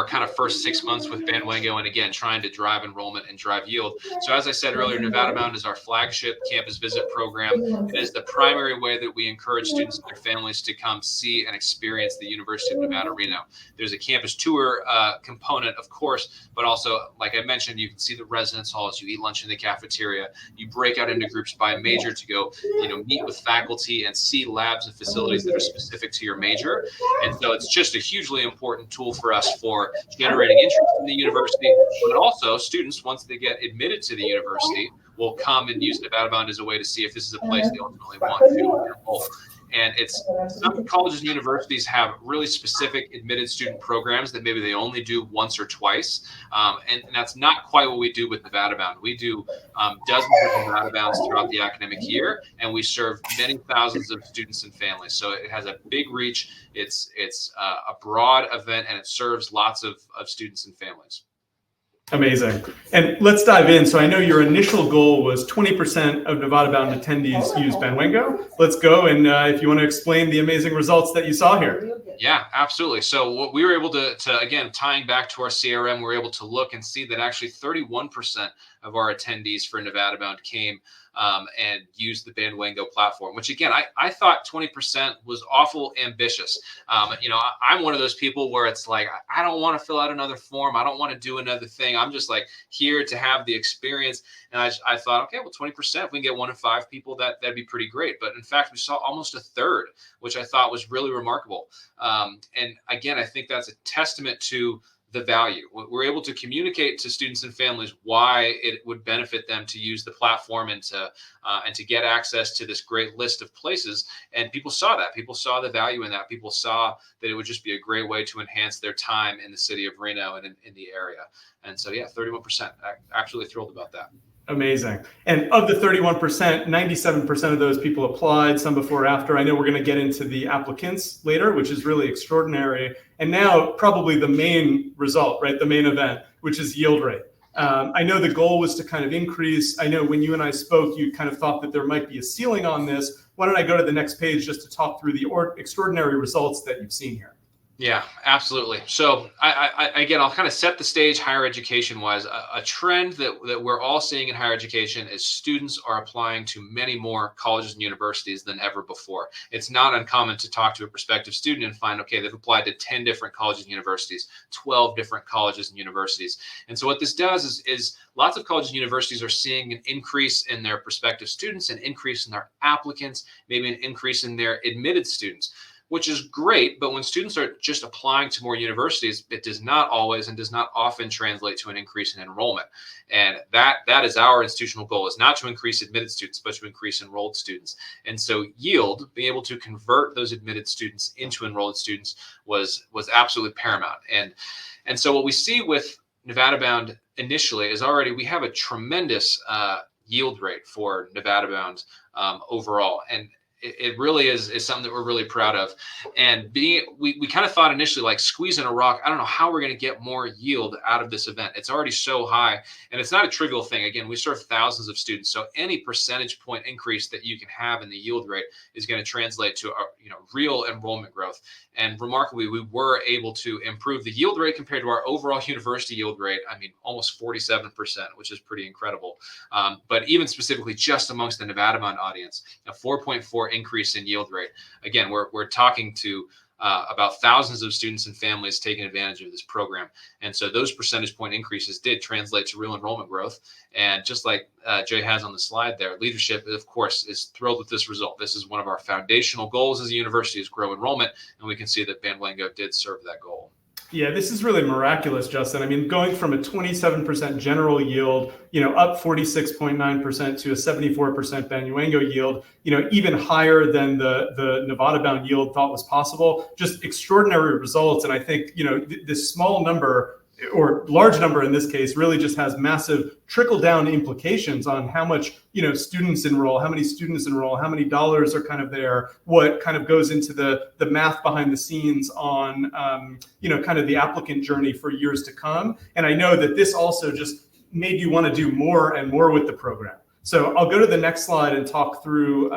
kind of first 6 months with Bandwango, and again, trying to drive enrollment and drive yield. So as I said earlier, Nevada Bound is our flagship campus visit program. It is the primary way that we encourage students and their families to come see and experience the University of Nevada, Reno. There's a campus tour component, of course, but also, like I mentioned, you can see the residence halls, you eat lunch in the cafeteria, you break out into groups by major to go, meet with faculty and see labs and facilities that are specific to your major. And so it's just a hugely important tool for us for generating interest in the university, but also students, once they get admitted to the university, will come and use Nevada Bound as a way to see if this is a place they ultimately want to enroll. And some colleges and universities have really specific admitted student programs that maybe they only do once or twice. And that's not quite what we do with Nevada Bound. We do dozens of Nevada Bounds throughout the academic year, and we serve many thousands of students and families. So it has a big reach. It's a broad event, and it serves lots of students and families. Amazing. And let's dive in. So I know your initial goal was 20% of Nevada Bound attendees use Bandwango. Let's go. And if you want to explain the amazing results that you saw here. Yeah, absolutely. So what we were able to again, tying back to our CRM, we were able to look and see that actually 31% of our attendees for Nevada Bound came and used the Bandwango platform, which again, I thought 20% was awful ambitious. I'm one of those people where it's like, I don't want to fill out another form. I don't want to do another thing. I'm just like here to have the experience. And I thought, okay, well, 20%, if we can get 1 in 5 people, that'd be pretty great. But in fact, we saw almost a third, which I thought was really remarkable. And again, I think that's a testament to the value. We're able to communicate to students and families why it would benefit them to use the platform and to get access to this great list of places. And people saw that. People saw the value in that. People saw that it would just be a great way to enhance their time in the city of Reno and in the area. And so, yeah, 31%. Absolutely thrilled about that. Amazing. And of the 31%, 97% of those people applied, some before or after. I know we're going to get into the applicants later, which is really extraordinary. And now probably the main result, right? The main event, which is yield rate. I know the goal was to kind of increase. I know when you and I spoke, you kind of thought that there might be a ceiling on this. Why don't I go to the next page just to talk through the extraordinary results that you've seen here? Yeah, absolutely. So again, I'll kind of set the stage higher education wise. A trend that we're all seeing in higher education is students are applying to many more colleges and universities than ever before. It's not uncommon to talk to a prospective student and find, okay, they've applied to 10 different colleges and universities, 12 different colleges and universities. And so what this does is lots of colleges and universities are seeing an increase in their prospective students, an increase in their applicants, maybe an increase in their admitted students, which is great. But when students are just applying to more universities, it does not always and does not often translate to an increase in enrollment. And that is our institutional goal, is not to increase admitted students, but to increase enrolled students. And so yield, being able to convert those admitted students into enrolled students was absolutely paramount. And so what we see with Nevada Bound initially is already we have a tremendous yield rate for Nevada Bound overall. And it really is something that we're really proud of. And we kind of thought initially, like, squeezing a rock, I don't know how we're going to get more yield out of this event. It's already so high, and it's not a trivial thing. Again, we serve thousands of students, so any percentage point increase that you can have in the yield rate is going to translate to real enrollment growth. And remarkably, we were able to improve the yield rate compared to our overall university yield rate. I mean, almost 47%, which is pretty incredible. But even specifically just amongst the Nevada Bound audience, a 4.4 increase in yield rate. Again, we're talking to about thousands of students and families taking advantage of this program. And so those percentage point increases did translate to real enrollment growth. And just like Jay has on the slide there, leadership, of course, is thrilled with this result. This is one of our foundational goals as a university, is grow enrollment. And we can see that Bandwango did serve that goal. Yeah, this is really miraculous, Justin. I mean, going from a 27% general yield, up 46.9% to a 74% Bandwango yield, even higher than the Nevada Bound yield thought was possible. Just extraordinary results. And I think, this small number, or large number in this case, really just has massive trickle down implications on how much students enroll, how many students enroll, how many dollars are kind of there, what kind of goes into the math behind the scenes on kind of the applicant journey for years to come. And I know that this also just made you want to do more and more with the program. So I'll go to the next slide and talk through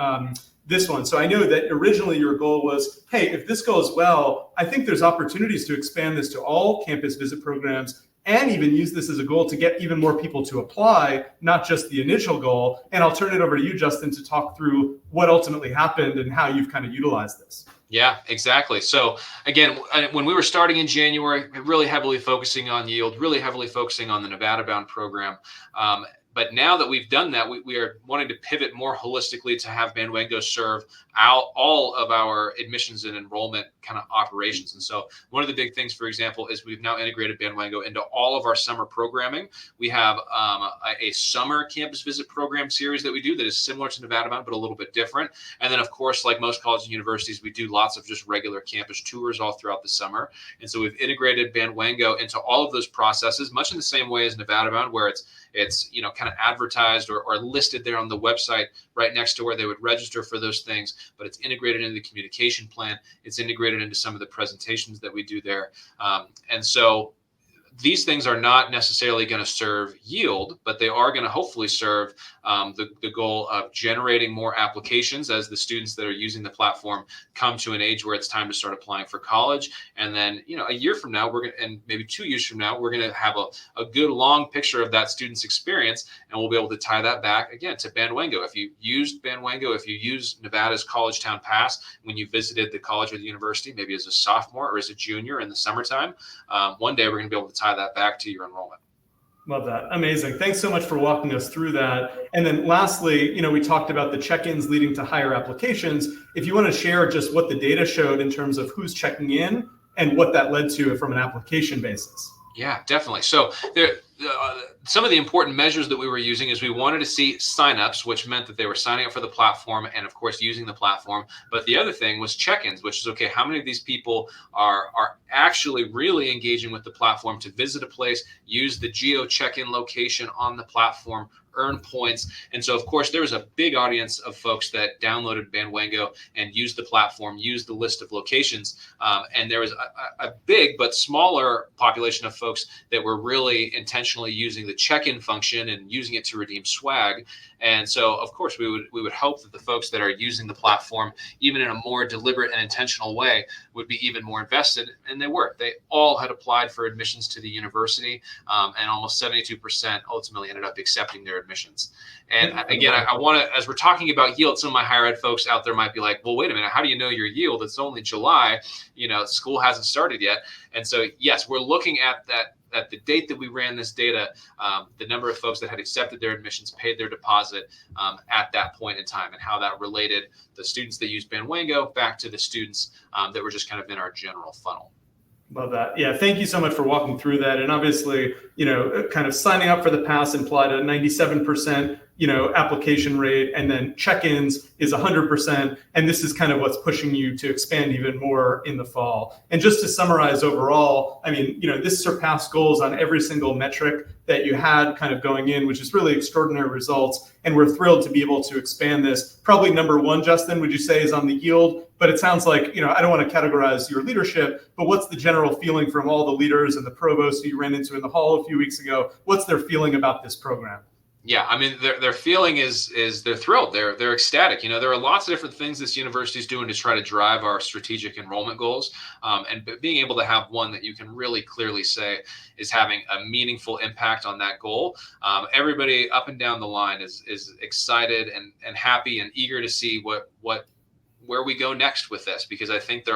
this one. So I know that originally your goal was, hey, if this goes well, I think there's opportunities to expand this to all campus visit programs and even use this as a goal to get even more people to apply, not just the initial goal. And I'll turn it over to you, Justin, to talk through what ultimately happened and how you've kind of utilized this. Yeah, exactly. So again, when we were starting in January, really heavily focusing on yield, really heavily focusing on the Nevada Bound program. But now that we've done that, we are wanting to pivot more holistically to have Bandwango serve all of our admissions and enrollment kind of operations. And so one of the big things, for example, is we've now integrated Bandwango into all of our summer programming. We have a summer campus visit program series that we do that is similar to Nevada Bound, but a little bit different. And then, of course, like most colleges and universities, we do lots of just regular campus tours all throughout the summer. And so we've integrated Bandwango into all of those processes, much in the same way as Nevada Bound, where it's kind of advertised or listed there on the website right next to where they would register for those things, but it's integrated into the communication plan. It's integrated into some of the presentations that we do there. And so these things are not necessarily going to serve yield, but they are going to hopefully serve the goal of generating more applications as the students that are using the platform come to an age where it's time to start applying for college. And then, a year from now, and maybe 2 years from now, we're going to have a good long picture of that student's experience, and we'll be able to tie that back again to Bandwango. If you used Bandwango, if you use Nevada's College Town Pass when you visited the college or the university, maybe as a sophomore or as a junior in the summertime, one day we're going to be able to tie that back to your enrollment. Love that. Amazing. Thanks so much for walking us through that. And then lastly, we talked about the check-ins leading to higher applications. If you want to share just what the data showed in terms of who's checking in and what that led to from an application basis. Yeah, definitely. So some of the important measures that we were using is we wanted to see signups, which meant that they were signing up for the platform and, of course, using the platform. But the other thing was check-ins, which is, okay, how many of these people are actually really engaging with the platform to visit a place, use the geo check-in location on the platform, earn points. And so, of course, there was a big audience of folks that downloaded Bandwango and used the platform, used the list of locations. And there was a big but smaller population of folks that were really intentionally using the the check-in function and using it to redeem swag. And so, of course, we would hope that the folks that are using the platform, even in a more deliberate and intentional way, would be even more invested. And they were. They all had applied for admissions to the university, and almost 72% ultimately ended up accepting their admissions. And again, I want to, as we're talking about yield, some of my higher ed folks out there might be like, well, wait a minute, how do you know your yield? It's only July, school hasn't started yet. And so, yes, we're looking at that. At the date that we ran this data, the number of folks that had accepted their admissions, paid their deposit at that point in time, and how that related the students that used Bandwango back to the students that were just kind of in our general funnel. Love that. Yeah, thank you so much for walking through that. And obviously, kind of signing up for the pass implied a 97%, application rate, and then check-ins is 100%. And this is kind of what's pushing you to expand even more in the fall. And just to summarize overall, this surpassed goals on every single metric that you had kind of going in, which is really extraordinary results. And we're thrilled to be able to expand this. Probably number one, Justin, would you say, is on the yield? But it sounds like, I don't want to categorize your leadership, but what's the general feeling from all the leaders and the provosts who you ran into in the hall a few weeks ago? What's their feeling about this program? Yeah, their feeling is they're thrilled. They're ecstatic. There are lots of different things this university is doing to try to drive our strategic enrollment goals, and being able to have one that you can really clearly say is having a meaningful impact on that goal. Everybody up and down the line is excited and happy and eager to see where we go next with this, because I think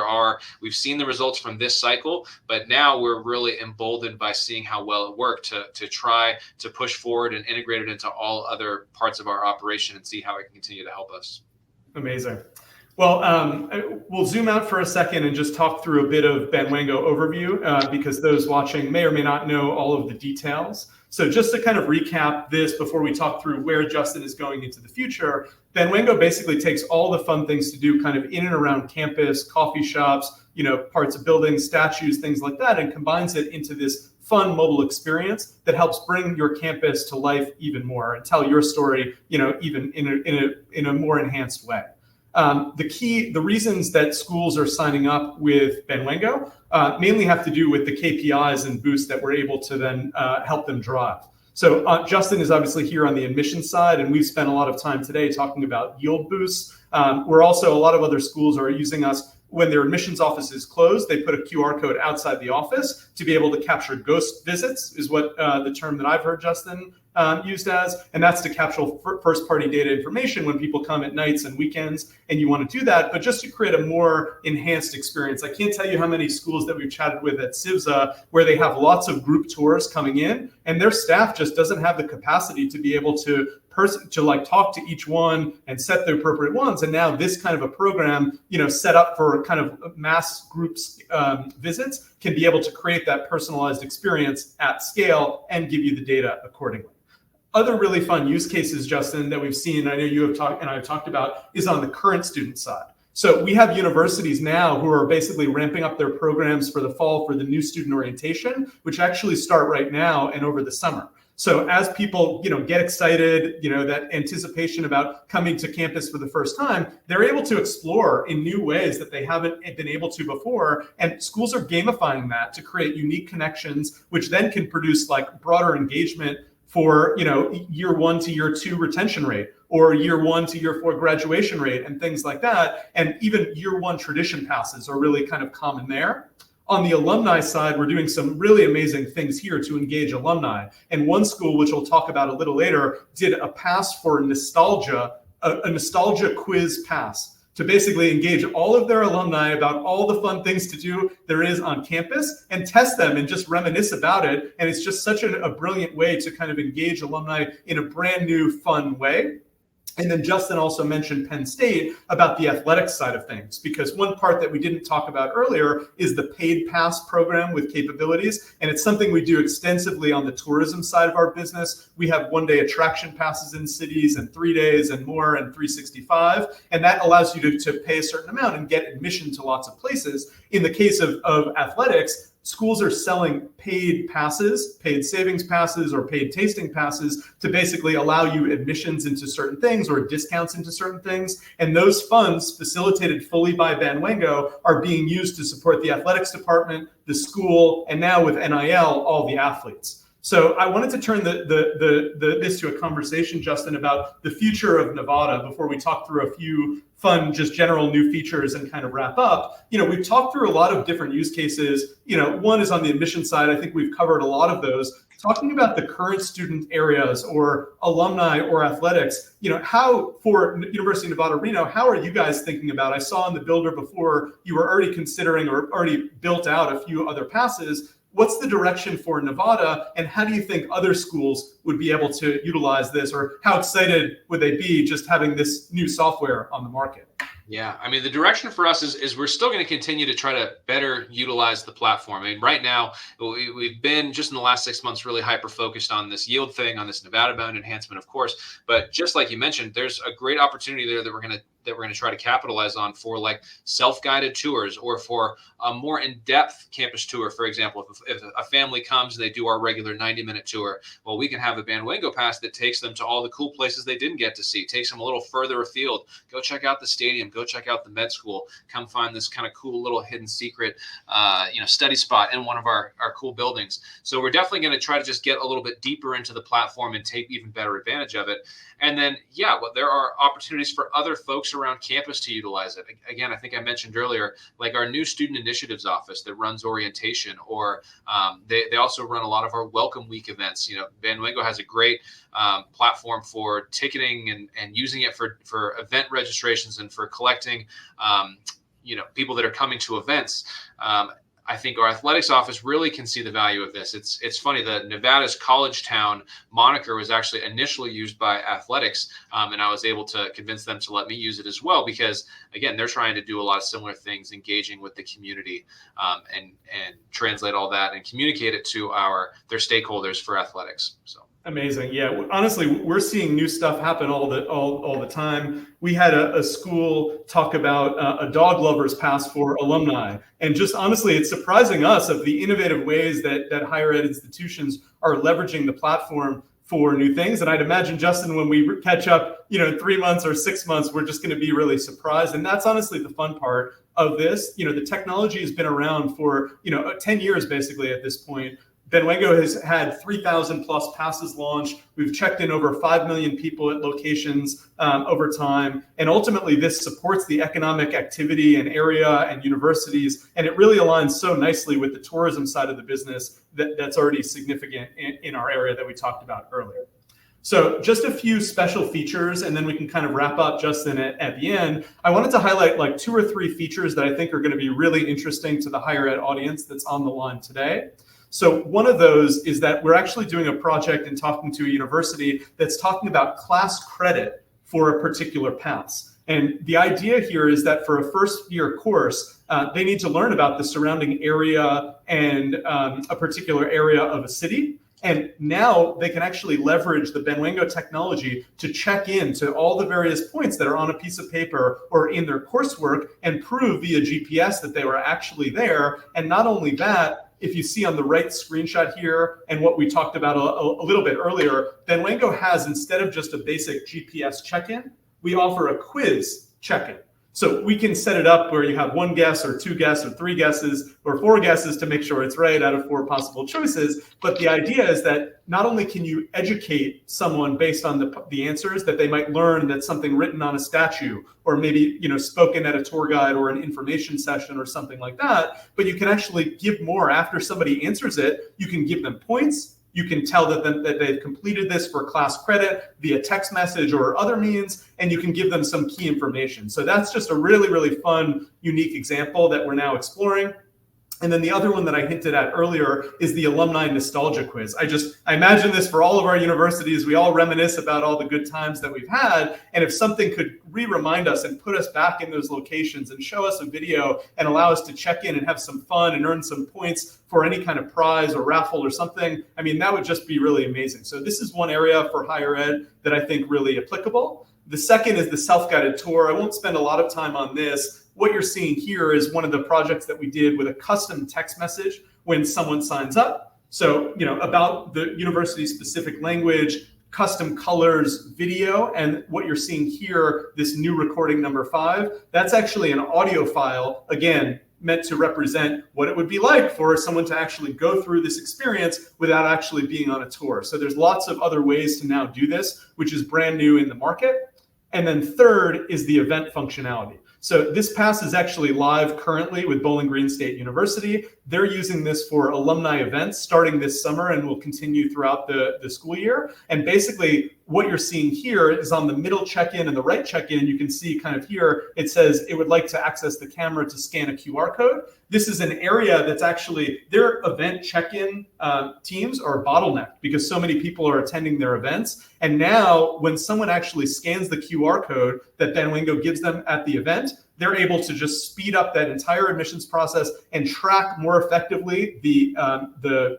we've seen the results from this cycle, but now we're really emboldened by seeing how well it worked to try to push forward and integrate it into all other parts of our operation and see how it can continue to help us. Amazing. Well, we'll zoom out for a second and just talk through a bit of Bandwango overview, because those watching may or may not know all of the details. So just to kind of recap this before we talk through where Justin is going into the future, Bandwango basically takes all the fun things to do kind of in and around campus, coffee shops, parts of buildings, statues, things like that, and combines it into this fun mobile experience that helps bring your campus to life even more and tell your story, even in a more enhanced way. The reasons that schools are signing up with Bandwango mainly have to do with the KPIs and boosts that we're able to then help them drive. So Justin is obviously here on the admissions side, and we've spent a lot of time today talking about yield boosts. We're also, a lot of other schools are using us when their admissions office is closed. They put a QR code outside the office to be able to capture ghost visits, is what the term that I've heard Justin used as, and that's to capture first-party data information when people come at nights and weekends, and you want to do that, but just to create a more enhanced experience. I can't tell you how many schools that we've chatted with at CIVSA where they have lots of group tours coming in, and their staff just doesn't have the capacity to be able to talk to each one and set the appropriate ones. And now this kind of a program, set up for kind of mass groups visits, can be able to create that personalized experience at scale and give you the data accordingly. Other really fun use cases, Justin, that we've seen, I know you have talked and I've talked about, is on the current student side. So we have universities now who are basically ramping up their programs for the fall for the new student orientation, which actually start right now and over the summer. So as people, get excited, that anticipation about coming to campus for the first time, they're able to explore in new ways that they haven't been able to before. And schools are gamifying that to create unique connections, which then can produce broader engagement for, year 1 to year 2 retention rate, or year 1 to year 4 graduation rate, and things like that. And even year 1 tradition passes are really kind of common there. On the alumni side, we're doing some really amazing things here to engage alumni. And one school, which we'll talk about a little later, did a pass for nostalgia, a nostalgia quiz pass, to basically engage all of their alumni about all the fun things to do there is on campus and test them and just reminisce about it. And it's just such a brilliant way to kind of engage alumni in a brand new, fun way. And then Justin also mentioned Penn State about the athletics side of things, because one part that we didn't talk about earlier is the paid pass program with capabilities. And it's something we do extensively on the tourism side of our business. We have 1-day attraction passes in cities and 3 days and more and 365. And that allows you to pay a certain amount and get admission to lots of places. In the case of athletics, schools are selling paid passes, paid savings passes, or paid tasting passes to basically allow you admissions into certain things or discounts into certain things. And those funds, facilitated fully by Bandwango, are being used to support the athletics department, the school, and now with NIL, all the athletes. So I wanted to turn this to a conversation, Justin, about the future of Nevada before we talk through a few fun, just general new features and kind of wrap up. We've talked through a lot of different use cases. One is on the admission side. I think we've covered a lot of those. Talking about the current student areas or alumni or athletics, how for University of Nevada, Reno, how are you guys thinking about? I saw in the builder before you were already considering or already built out a few other passes. What's the direction for Nevada, and how do you think other schools would be able to utilize this, or how excited would they be just having this new software on the market? Yeah, I mean, the direction for us is we're still going to continue to try to better utilize the platform. I mean, right now, we've been just in the last 6 months really hyper-focused on this yield thing, on this Nevada-bound enhancement, of course. But just like you mentioned, there's a great opportunity there that we're going to try to capitalize on for like self-guided tours, or for a more in-depth campus tour. For example, if a family comes and they do our regular 90-minute tour, well, we can have a Bandwango pass that takes them to all the cool places they didn't get to see, takes them a little further afield. Go check out the stadium, go check out the med school, come find this kind of cool little hidden secret, study spot in one of our cool buildings. So we're definitely going to try to just get a little bit deeper into the platform and take even better advantage of it. And then, there are opportunities for other folks around campus to utilize it. Again, I think I mentioned earlier, like our new student initiatives office that runs orientation, or they also run a lot of our welcome week events. Bandwango has a great platform for ticketing and using it for event registrations and for collecting, people that are coming to events. I think our athletics office really can see the value of this. It's funny, the Nevada's college town moniker was actually initially used by athletics, and I was able to convince them to let me use it as well, because again, they're trying to do a lot of similar things, engaging with the community, and translate all that and communicate it to their stakeholders for athletics. So. Amazing. Yeah. Honestly, we're seeing new stuff happen all the time. We had a school talk about a dog lovers pass for alumni. And just honestly, it's surprising us of the innovative ways that higher ed institutions are leveraging the platform for new things. And I'd imagine, Justin, when we catch up, in 3 months or 6 months, we're just going to be really surprised. And that's honestly the fun part of this. The technology has been around for, 10 years basically at this point. Bandwango has had 3,000 plus passes launched. We've checked in over 5 million people at locations over time. And ultimately, this supports the economic activity and area and universities. And it really aligns so nicely with the tourism side of the business that's already significant in our area that we talked about earlier. So just a few special features, and then we can kind of wrap up, Justin, at the end. I wanted to highlight like 2 or 3 features that I think are going to be really interesting to the higher ed audience that's on the line today. So one of those is that we're actually doing a project and talking to a university that's talking about class credit for a particular pass. And the idea here is that for a first year course, they need to learn about the surrounding area and a particular area of a city. And now they can actually leverage the Bandwango technology to check in to all the various points that are on a piece of paper or in their coursework and prove via GPS that they were actually there. And not only that, if you see on the right screenshot here and what we talked about a little bit earlier, Bandwango has, instead of just a basic GPS check-in, we offer a quiz check-in. So we can set it up where you have 1 guess or 2 guesses or 3 guesses or 4 guesses to make sure it's right out of 4 possible choices. But the idea is that not only can you educate someone based on the answers, that they might learn that something written on a statue or maybe spoken at a tour guide or an information session or something like that, but you can actually give more after somebody answers it. You can give them points. You can tell that they've completed this for class credit via text message or other means, and you can give them some key information. So that's just a really, really fun, unique example that we're now exploring. And then the other one that I hinted at earlier is the alumni nostalgia quiz. I imagine this for all of our universities. We all reminisce about all the good times that we've had. And if something could remind us and put us back in those locations and show us a video and allow us to check in and have some fun and earn some points for any kind of prize or raffle or something, I mean, that would just be really amazing. So this is one area for higher ed that I think really applicable. The second is the self-guided tour. I won't spend a lot of time on this. What you're seeing here is one of the projects that we did with a custom text message when someone signs up. So, about the university specific language, custom colors, video, and what you're seeing here, this new recording number 5, that's actually an audio file, again, meant to represent what it would be like for someone to actually go through this experience without actually being on a tour. So there's lots of other ways to now do this, which is brand new in the market. And then third is the event functionality. So this pass is actually live currently with Bowling Green State University. They're using this for alumni events starting this summer and will continue throughout the school year. And basically what you're seeing here is on the middle check-in and the right check-in, you can see kind of here, it says it would like to access the camera to scan a QR code. This is an area that's actually, their event check-in teams are bottlenecked because so many people are attending their events. And now when someone actually scans the QR code that Bandwango gives them at the event, they're able to just speed up that entire admissions process and track more effectively the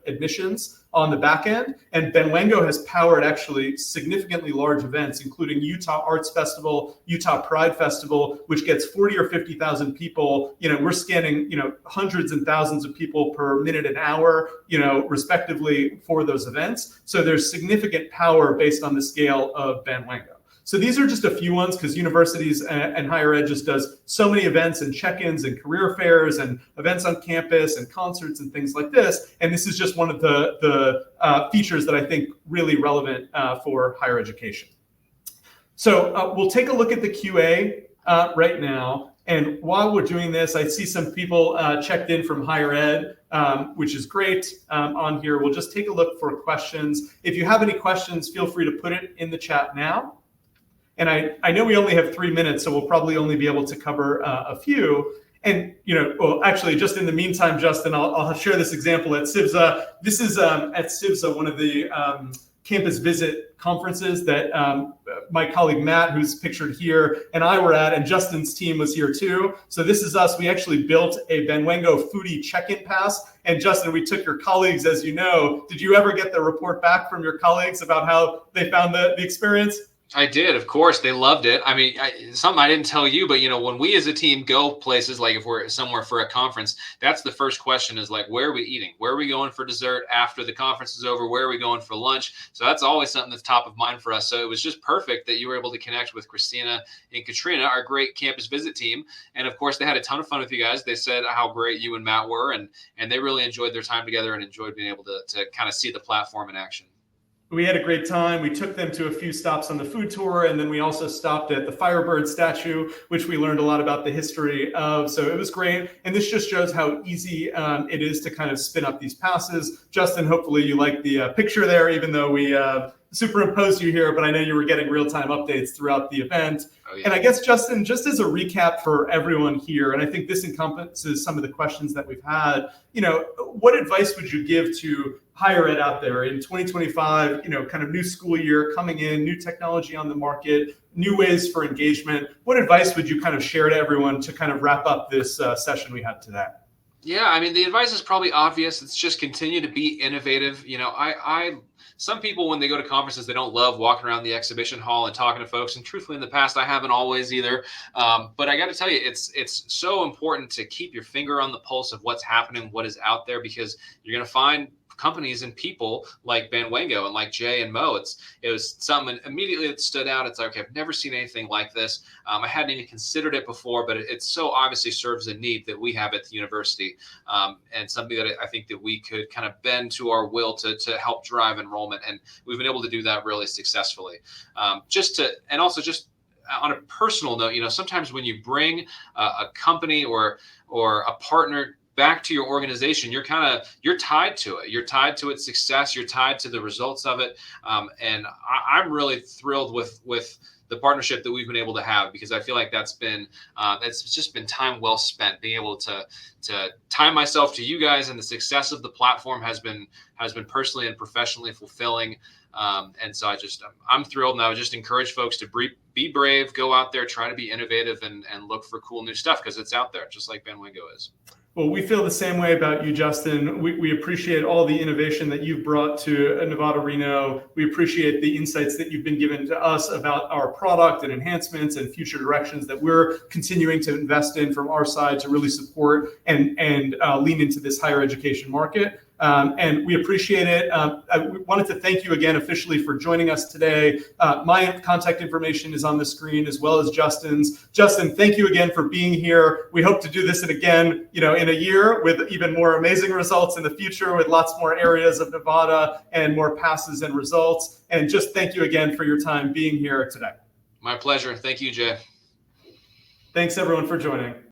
admissions on the back end. And Bandwango has powered actually significantly large events, including Utah Arts Festival, Utah Pride Festival, which gets 40 or 50,000 people. We're scanning, hundreds and thousands of people per minute and hour, respectively for those events. So there's significant power based on the scale of Bandwango. So these are just a few ones because universities and higher ed just does so many events and check-ins and career fairs and events on campus and concerts and things like this. And this is just one of the features that I think really relevant for higher education. So we'll take a look at the QA right now. And while we're doing this, I see some people checked in from higher ed, which is great on here. We'll just take a look for questions. If you have any questions, feel free to put it in the chat now. And I know we only have 3 minutes, so we'll probably only be able to cover a few. And, well, actually, just in the meantime, Justin, I'll share this example at CIVSA. This is at CIVSA, one of the campus visit conferences that my colleague Matt, who's pictured here, and I were at, and Justin's team was here too. So this is us. We actually built a Bandwango foodie check-in pass. And Justin, we took your colleagues, as you know. Did you ever get the report back from your colleagues about how they found the experience? I did, of course. They loved it. I mean, something I didn't tell you, but when we as a team go places, like if we're somewhere for a conference, that's the first question is like, where are we eating? Where are we going for dessert after the conference is over? Where are we going for lunch? So that's always something that's top of mind for us. So it was just perfect that you were able to connect with Christina and Katrina, our great campus visit team. And of course, they had a ton of fun with you guys. They said how great you and Matt were, and they really enjoyed their time together and enjoyed being able to kind of see the platform in action. We had a great time. We took them to a few stops on the food tour, and then we also stopped at the Firebird statue, which we learned a lot about the history of. So it was great. And this just shows how easy it is to kind of spin up these passes. Justin, hopefully you like the picture there, even though we superimposed you here, but I know you were getting real-time updates throughout the event. Oh, yeah. And I guess, Justin, just as a recap for everyone here, and I think this encompasses some of the questions that we've had, what advice would you give to higher ed out there in 2025, kind of new school year coming in, new technology on the market, new ways for engagement? What advice would you kind of share to everyone to kind of wrap up this session we had today? Yeah, I mean, the advice is probably obvious. It's just continue to be innovative. Some people, when they go to conferences, they don't love walking around the exhibition hall and talking to folks. And truthfully, in the past, I haven't always either. But I got to tell you, it's so important to keep your finger on the pulse of what's happening, what is out there, because you're going to find companies and people like Bandwango and like Jay and Mo. It was something immediately that stood out. It's like, okay, I've never seen anything like this. I hadn't even considered it before, but it so obviously serves a need that we have at the university, and something that I think that we could kind of bend to our will to help drive enrollment. And we've been able to do that really successfully. Just on a personal note, sometimes when you bring a company or a partner back to your organization, you're tied to it. You're tied to its success. You're tied to the results of it. And I'm really thrilled with the partnership that we've been able to have, because I feel like that's just been time well spent. Being able to tie myself to you guys, and the success of the platform has been personally and professionally fulfilling. And so I'm thrilled, and I would just encourage folks to be brave, go out there, try to be innovative, and look for cool new stuff, because it's out there, just like Bandwango is. Well, we feel the same way about you, Justin. We appreciate all the innovation that you've brought to Nevada, Reno. We appreciate the insights that you've been given to us about our product and enhancements and future directions that we're continuing to invest in from our side to really support and lean into this higher education market. and we appreciate it. I wanted to thank you again officially for joining us today. My contact information is on the screen as well as Justin's. Justin, thank you again for being here. We hope to do this again, in a year with even more amazing results in the future, with lots more areas of Nevada and more passes and results. And just thank you again for your time being here today. My pleasure. Thank you, Jay. Thanks everyone for joining.